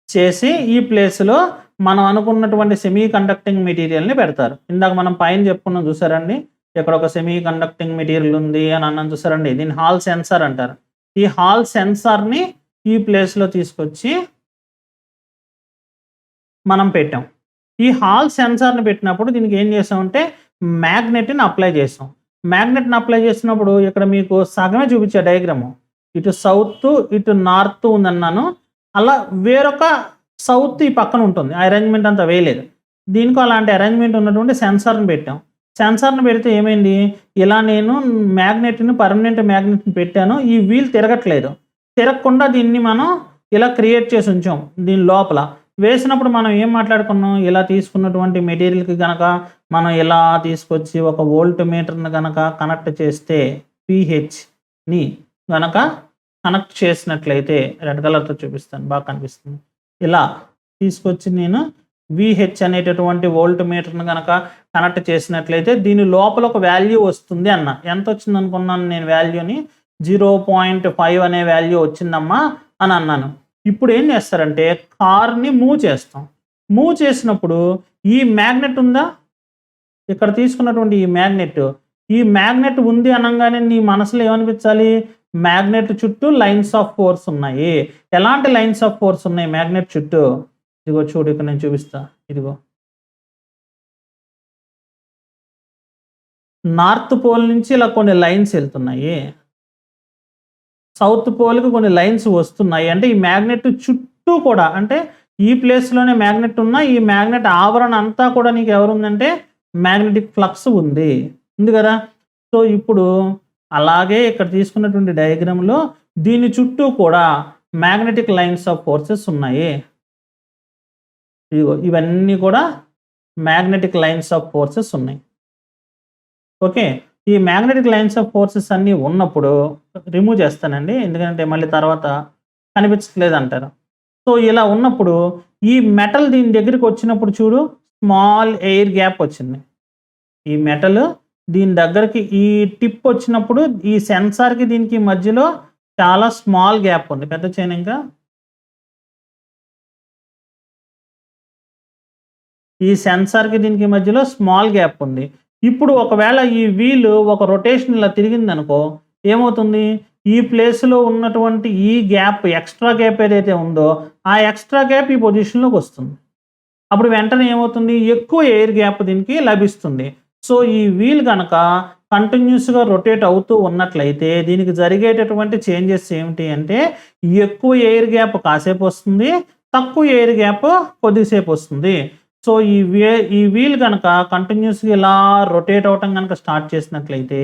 చేసి ఈ ప్లేస్‌లో మనం అనుకున్నటువంటి సెమీ కండక్టింగ్ మెటీరియల్‌ని పెడతారు. ఇందాక మనం పైన చెప్పుకున్నాం చూసారండి. ఇక్కడ ఒక సెమీ కండక్టింగ్ మెటీరియల్ ఉంది అని అన్నాను చూసారండి. దీన్ని హాల్ సెన్సార్ అంటారు. ఈ హాల్ సెన్సార్‌ని ఈ ప్లేస్‌లో తీసుకొచ్చి మనం పెట్టాం. ఈ హాల్ సెన్సార్‌ని పెట్టినప్పుడు దీనికి ఏం చేసామంటే మ్యాగ్నెట్‌ని అప్లై చేసాం. మ్యాగ్నెట్‌ని అప్లై చేసినప్పుడు ఇక్కడ మీకు సగమే చూపించా డయాగ్రాము. ఇటు సౌత్, ఇటు నార్త్ ఉందన్నాను. అలా వేరొక సౌత్ ఈ పక్కన ఉంటుంది. ఆ అరేంజ్‌మెంట్ అంతా వేయలేదు. దీనికో అలాంటి అరేంజ్‌మెంట్ ఉన్నటువంటి సెన్సార్‌ని పెట్టాం. సెన్సార్‌ని పెడితే ఏమైంది? ఇలా నేను మ్యాగ్నెట్‌ని పర్మనెంట్ మ్యాగ్నెట్‌ని పెట్టాను. ఈ వీల్ తిరగట్లేదు. తిరగకుండా దీన్ని మనం ఇలా క్రియేట్ చేసి ఉంచాం దీని లోపల. వేసినప్పుడు మనం ఏం మాట్లాడుకున్నాం? ఇలా తీసుకున్నటువంటి మెటీరియల్‌కి గనక మనం ఇలా తీసుకొచ్చి ఒక వోల్ట్ మీటర్‌ని గనక కనెక్ట్ చేస్తే పీహెచ్‌ని గనక కనెక్ట్ చేసినట్లయితే రెడ్ కలర్‌తో చూపిస్తాను బాగా కనిపిస్తుంది. ఇలా తీసుకొచ్చి నేను వీహెచ్ అనేటటువంటి వోల్ట్ మీటర్‌ని గనక కనెక్ట్ చేసినట్లయితే దీని లోపల ఒక వాల్యూ వస్తుంది అన్న. ఎంత వచ్చింది అనుకున్నాను నేను వాల్యూని? 0.5 అనే వాల్యూ వచ్చిందమ్మా అని అన్నాను. ఇప్పుడు ఏం చేస్తారంటే కార్‌ని మూవ్ చేస్తాం. మూవ్ చేసినప్పుడు ఈ మ్యాగ్నెట్ ఉందా? ఇక్కడ తీసుకున్నటువంటి ఈ మ్యాగ్నెట్ ఉంది అనంగానే నీ మనసులో ఏమనిపించాలి? మ్యాగ్నెట్ చుట్టూ లైన్స్ ఆఫ్ ఫోర్స్ ఉన్నాయి. ఎలాంటి లైన్స్ ఆఫ్ ఫోర్స్ ఉన్నాయి మ్యాగ్నెట్ చుట్టూ? ఇదిగో చూడు ఇక్కడ నేను చూపిస్తా. ఇదిగో. నార్త్ పోల్ నుంచి ఇలా కొన్ని లైన్స్ వెళ్తున్నాయి. సౌత్ పోల్‌కి కొన్ని లైన్స్ వస్తున్నాయి. అంటే ఈ మ్యాగ్నెట్ చుట్టూ కూడా అంటే ఈ ప్లేస్‌లోనే మ్యాగ్నెట్ ఉన్నా ఈ మ్యాగ్నెట్ ఆవరణ అంతా కూడా నీకు ఎవరుందంటే మ్యాగ్నెటిక్ ఫ్లక్స్ ఉంది. ఉంది కదా! సో ఇప్పుడు అలాగే ఇక్కడ తీసుకున్నటువంటి డయాగ్రామ్‌లో దీని చుట్టూ కూడా మ్యాగ్నెటిక్ లైన్స్ ఆఫ్ ఫోర్సెస్ ఉన్నాయి. ఇదిగో ఇవన్నీ కూడా మ్యాగ్నెటిక్ లైన్స్ ఆఫ్ ఫోర్సెస్ ఉన్నాయి. ఓకే. ఈ మ్యాగ్నెటిక్ లైన్స్ ఆఫ్ ఫోర్సెస్ అన్నీ ఉన్నప్పుడు రిమూవ్ చేస్తానండి. ఎందుకంటే మళ్ళీ తర్వాత కనిపించట్లేదంటారు. సో ఇలా ఉన్నప్పుడు ఈ మెటల్ దీని దగ్గరికి వచ్చినప్పుడు చూడు స్మాల్ ఎయిర్ గ్యాప్ వచ్చింది. ఈ మెటల్ దీని దగ్గరికి ఈ టిప్ వచ్చినప్పుడు ఈ సెన్సార్‌కి దీనికి మధ్యలో చాలా స్మాల్ గ్యాప్ ఉంది. పెద్ద చేయనా ఇంకా? ఈ సెన్సార్‌కి దీనికి మధ్యలో స్మాల్ గ్యాప్ ఉంది. ఇప్పుడు ఒకవేళ ఈ వీల్ ఒక రొటేషన్ ఇలా తిరిగిందనుకో ఏమవుతుంది? ఈ ప్లేస్‌లో ఉన్నటువంటి ఈ గ్యాప్ ఎక్స్‌ట్రా గ్యాప్ ఏదైతే ఉందో ఆ ఎక్స్‌ట్రా గ్యాప్ ఈ పొజిషన్‌లోకి వస్తుంది. అప్పుడు వెంటనే ఏమవుతుంది? ఎక్కువ ఎయిర్ గ్యాప్ దీనికి లభిస్తుంది. సో ఈ వీల్ గనక కంటిన్యూస్‌గా రొటేట్ అవుతూ ఉన్నట్లయితే దీనికి జరిగేటటువంటి చేంజెస్ ఏమిటి అంటే ఎక్కువ ఎయిర్ గ్యాప్ కాసేపు వస్తుంది. తక్కువ ఎయిర్ గ్యాప్ కొద్దిసేపు వస్తుంది. సో ఈ వీల్ గనక కంటిన్యూస్‌గా ఇలా రొటేట్ అవ్వటం గనక స్టార్ట్ చేసినట్లయితే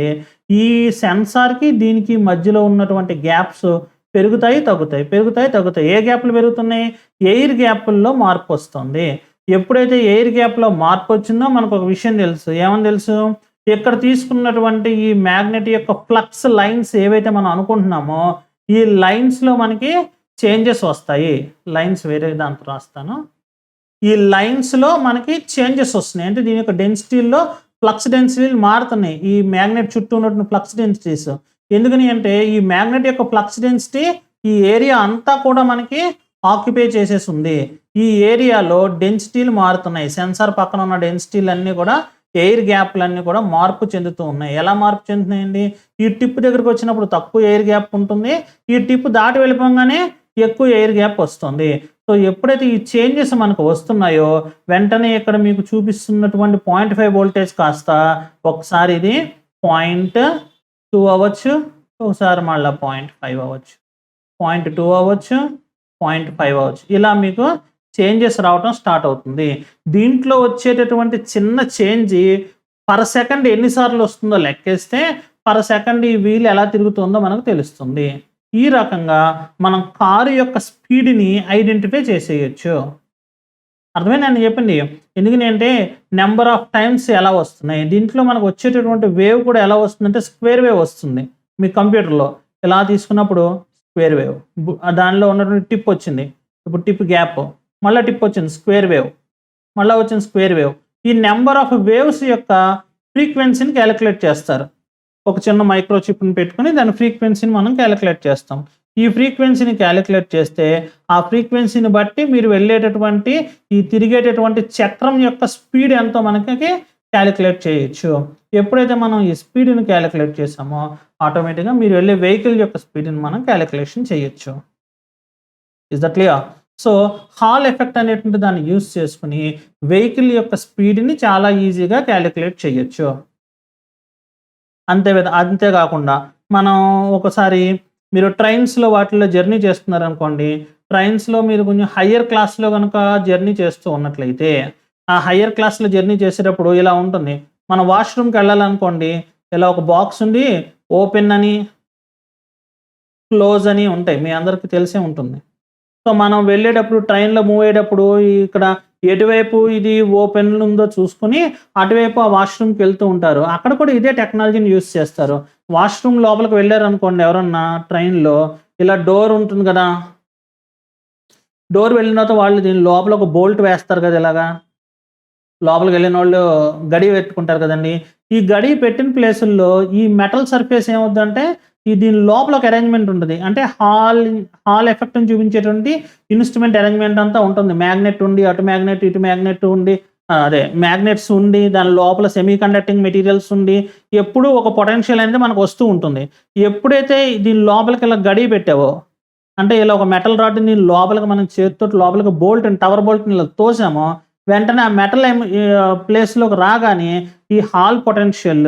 ఈ సెన్సార్‌కి దీనికి మధ్యలో ఉన్నటువంటి గ్యాప్స్ పెరుగుతాయి, తగ్గుతాయి. పెరుగుతాయి, తగ్గుతాయి. ఏ గ్యాప్‌లు పెరుగుతున్నాయి? ఎయిర్ గ్యాపుల్లో మార్పొస్తుంది. ఎప్పుడైతే ఎయిర్ గ్యాప్‌లో మార్పొచ్చిందో మనకొక విషయం తెలుసు. ఏమని తెలుసు? ఇక్కడ తీసుకున్నటువంటి ఈ మ్యాగ్నెట్ యొక్క ఫ్లక్స్ లైన్స్ ఏవైతే మనం అనుకుంటున్నామో ఈ లైన్స్‌లో మనకి చేంజెస్ వస్తాయి. లైన్స్ వేరే దాంతో రాస్తాను. ఈ లైన్స్‌లో మనకి చేంజెస్ వస్తున్నాయి. అంటే దీని యొక్క డెన్సిటీల్లో ఫ్లక్స్ డెన్సిటీలు మారుతున్నాయి. ఈ మ్యాగ్నెట్ చుట్టూ ఉన్నటువంటి ఫ్లక్స్ డెన్సిటీస్. ఎందుకని అంటే ఈ మ్యాగ్నెట్ యొక్క ఫ్లక్స్ డెన్సిటీ ఈ ఏరియా అంతా కూడా మనకి ఆక్యుపై చేసేసుంది. ఈ ఏరియాలో డెన్సిటీలు మారుతున్నాయి. సెన్సార్ పక్కన ఉన్న డెన్సిటీలన్నీ కూడా ఎయిర్ గ్యాప్‌లన్నీ కూడా మార్పు చెందుతూ ఉన్నాయి. ఎలా మార్పు చెందుతున్నాయండి? ఈ టిప్ దగ్గరికి వచ్చినప్పుడు తక్కువ ఎయిర్ గ్యాప్ ఉంటుంది. ఈ టిప్ దాటి వెళ్ళిపోగానే ఎక్కువ ఎయిర్ గ్యాప్ వస్తుంది. సో ఎప్పుడైతే ఈ చేంజెస్ మనకు వస్తున్నాయో వెంటనే ఇక్కడ మీకు చూపిస్తున్నటువంటి 0.5 వోల్టేజ్ కాస్త ఒకసారి ఇది 0.2 అవ్వచ్చు. ఒకసారి మళ్ళా 0.5 అవ్వచ్చు. 0.2 అవ్వచ్చు. 0.5 అవ్వచ్చు. ఇలా మీకు చేంజెస్ రావటం స్టార్ట్ అవుతుంది. దీంట్లో వచ్చేటటువంటి చిన్న చేంజ్ పర్ సెకండ్ ఎన్నిసార్లు వస్తుందో లెక్కేస్తే పర్ సెకండ్ ఈ వీల్ ఎలా తిరుగుతుందో మనకు తెలుస్తుంది. ఈ రకంగా మనం కారు యొక్క స్పీడ్‌ని ఐడెంటిఫై చేసేయొచ్చు. అర్థమైందండి చెప్పింది. ఎందుకని అంటే నంబర్ ఆఫ్ టైమ్స్ ఎలా వస్తున్నాయి. దీంట్లో మనకు వచ్చేటటువంటి వేవ్ కూడా ఎలా వస్తుందంటే స్క్వేర్ వేవ్ వస్తుంది. మీ కంప్యూటర్‌లో ఇలా తీసుకున్నప్పుడు స్క్వేర్ వేవ్. దానిలో ఉన్నటువంటి టిప్ వచ్చింది. ఇప్పుడు టిప్ గ్యాప్. మళ్ళా టిప్ వచ్చింది స్క్వేర్ వేవ్. మళ్ళా వచ్చింది స్క్వేర్ వేవ్. ఈ నంబర్ ఆఫ్ వేవ్స్ యొక్క ఫ్రీక్వెన్సీని కాలిక్యులేట్ చేస్తారు. ఒక చిన్న మైక్రో చిప్‌ని పెట్టుకొని దాని ఫ్రీక్వెన్సీని మనం కాలిక్యులేట్ చేస్తాం. ఈ ఫ్రీక్వెన్సీని కాలిక్యులేట్ చేస్తే ఆ ఫ్రీక్వెన్సీని బట్టి మీరు వెళ్ళేటటువంటి ఈ తిరిగేటటువంటి చక్రం యొక్క స్పీడ్ ఎంతో మనకి కాలిక్యులేట్ చేయొచ్చు. ఎప్పుడైతే మనం ఈ స్పీడ్‌ని కాలిక్యులేట్ చేసామో ఆటోమేటిక్‌గా మీరు వెళ్ళే వెహికల్ యొక్క స్పీడ్‌ని మనం కాలిక్యులేషన్ చేయొచ్చు. Is that clear? So hall effect అనేటువంటి దాన్ని యూజ్ చేసుకొని వెహికల్ యొక్క స్పీడ్‌ని చాలా ఈజీగా కాలిక్యులేట్ చేయొచ్చు. అంతేకాకుండా మనం ఒకసారి మీరు ట్రైన్స్‌లో వాటిల్లో జర్నీ చేస్తున్నారనుకోండి. ట్రైన్స్‌లో మీరు కొంచెం హయ్యర్ క్లాస్‌లో గనక జర్నీ చేస్తూ ఉన్నట్లయితే, ఆ హయ్యర్ క్లాస్‌లో జర్నీ చేసేటప్పుడు ఇలా ఉంటుంది. మనం వాష్‌రూమ్‌కి వెళ్ళాలనుకోండి. ఇలా ఒక బాక్స్ ఉండి ఓపెన్ అని, క్లోజ్ అని ఉంటాయి. మీ అందరికీ తెలిసే ఉంటుంది. సో మనం వెళ్ళేటప్పుడు ట్రైన్‌లో మూవ్ అయ్యేటప్పుడు ఇక్కడ ఎటువైపు ఇది ఓపెన్ ఉందో చూసుకొని అటువైపు ఆ వాష్‌రూమ్‌కి వెళ్తూ ఉంటారు. అక్కడ కూడా ఇదే టెక్నాలజీని యూజ్ చేస్తారు. వాష్‌రూమ్ లోపలికి వెళ్లారనుకోండి ఎవరన్నా ట్రైన్‌లో ఇలా డోర్ ఉంటుంది కదా! డోర్ వెళ్ళిన తర్వాత వాళ్ళు దీని లోపల ఒక బోల్ట్ వేస్తారు కదా! ఇలాగా. లోపలికి వెళ్ళినోళ్ళు గడి పెట్టుకుంటారు కదండీ! ఈ గడి పెట్టిన ప్లేసుల్లో ఈ మెటల్ సర్ఫేస్ ఏమవుద్దంటే దీని లోపల ఒక అరేంజ్‌మెంట్ ఉంటది. అంటే హాల్ ఎఫెక్ట్‌ని చూపించేటువంటి ఇన్‌స్ట్రుమెంట్ అరేంజ్‌మెంట్ అంతా ఉంటుంది. మ్యాగ్నెట్ ఉండి, అటు మ్యాగ్నెట్, ఇటు మ్యాగ్నెట్ ఉండి మ్యాగ్నెట్స్ ఉండి, దాని లోపల సెమీ కండక్టింగ్ మెటీరియల్స్ ఉండి, ఎప్పుడూ ఒక పొటెన్షియల్ అనేది మనకు వస్తూ ఉంటుంది. ఎప్పుడైతే దీని లోపలికి ఇలా గడి పెట్టావో, అంటే ఇలా ఒక మెటల్ రాడ్‌ని దీని లోపలికి మనం చేత్తోటి లోపలికి టవర్ బోల్ట్‌ని ఇలా తోసామో, వెంటనే ఆ మెటల్ ప్లేస్‌లోకి రాగానే ఈ హాల్ పొటెన్షియల్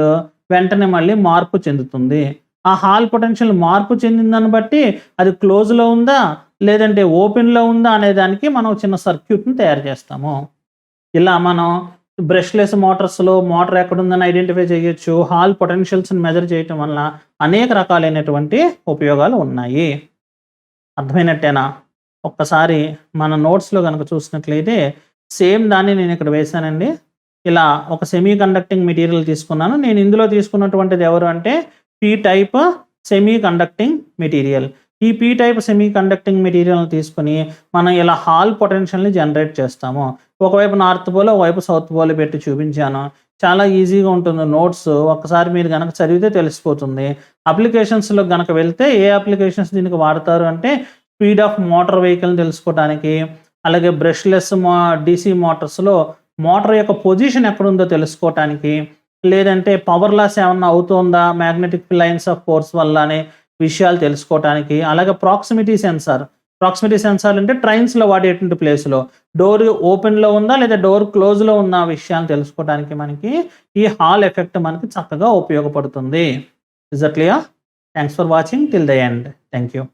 వెంటనే మళ్ళీ మార్పు చెందుతుంది. ఆ హాల్ పొటెన్షియల్ మార్పు చెందిందాన్ని బట్టి అది క్లోజ్‌లో ఉందా? లేదంటే ఓపెన్‌లో ఉందా? అనే దానికి మనం చిన్న సర్క్యూట్‌ని తయారు చేస్తాము. ఇలా మనం బ్రష్‌లెస్ మోటార్స్‌లో మోటార్ ఎక్కడుందని ఐడెంటిఫై చేయొచ్చు. హాల్ పొటెన్షియల్స్‌ని మెజర్ చేయటం వలన అనేక రకాలైనటువంటి ఉపయోగాలు ఉన్నాయి. అర్థమైనట్టేనా? ఒక్కసారి మన నోట్స్‌లో గనక చూసినట్లయితే సేమ్ దాన్ని నేనిక్కడ వేశానండి. ఇలా ఒక సెమీ కండక్టింగ్ మెటీరియల్ తీసుకున్నాను. నేను ఇందులో తీసుకున్నటువంటిది ఎవరు అంటే P type semi conducting material. ఈ పీ టైప్ సెమీ కండక్టింగ్ మెటీరియల్‌ని తీసుకొని మనం ఇలా హాల్ పొటెన్షియల్‌ని జనరేట్ చేస్తాము. ఒకవైపు నార్త్ పోల్, ఒకవైపు సౌత్ పోల్ పెట్టి చూపించాను. చాలా ఈజీగా ఉంటుంది నోట్స్. ఒక్కసారి మీరు గనక చదివితే తెలిసిపోతుంది. అప్లికేషన్స్‌లోకి గనక వెళ్తే ఏ అప్లికేషన్స్ దీనికి వాడతారు అంటే స్పీడ్ ఆఫ్ మోటార్ వెహికల్‌ని తెలుసుకోవడానికి, అలాగే బ్రష్‌లెస్ డీసీ మోటార్స్‌లో మోటార్ యొక్క పొజిషన్ ఎక్కడుందో తెలుసుకోవటానికి, లేదంటే పవర్ లాస్ ఏమన్నా అవుతోందా మ్యాగ్నెటిక్ లైన్స్ ఆఫ్ ఫోర్స్ వల్ల అనే విషయాలు తెలుసుకోవటానికి, అలాగే ప్రాక్సిమిటీ సెన్సార్. ప్రాక్సిమిటీ సెన్సార్ అంటే ట్రైన్స్‌లో వాడేటువంటి ప్లేస్‌లో డోర్ ఓపెన్‌లో ఉందా లేదా డోర్ క్లోజ్‌లో ఉన్న విషయాన్ని తెలుసుకోవడానికి మనకి ఈ హాల్ ఎఫెక్ట్ మనకి చక్కగా ఉపయోగపడుతుంది. Is that clear? Thanks for watching till the end. Thank you.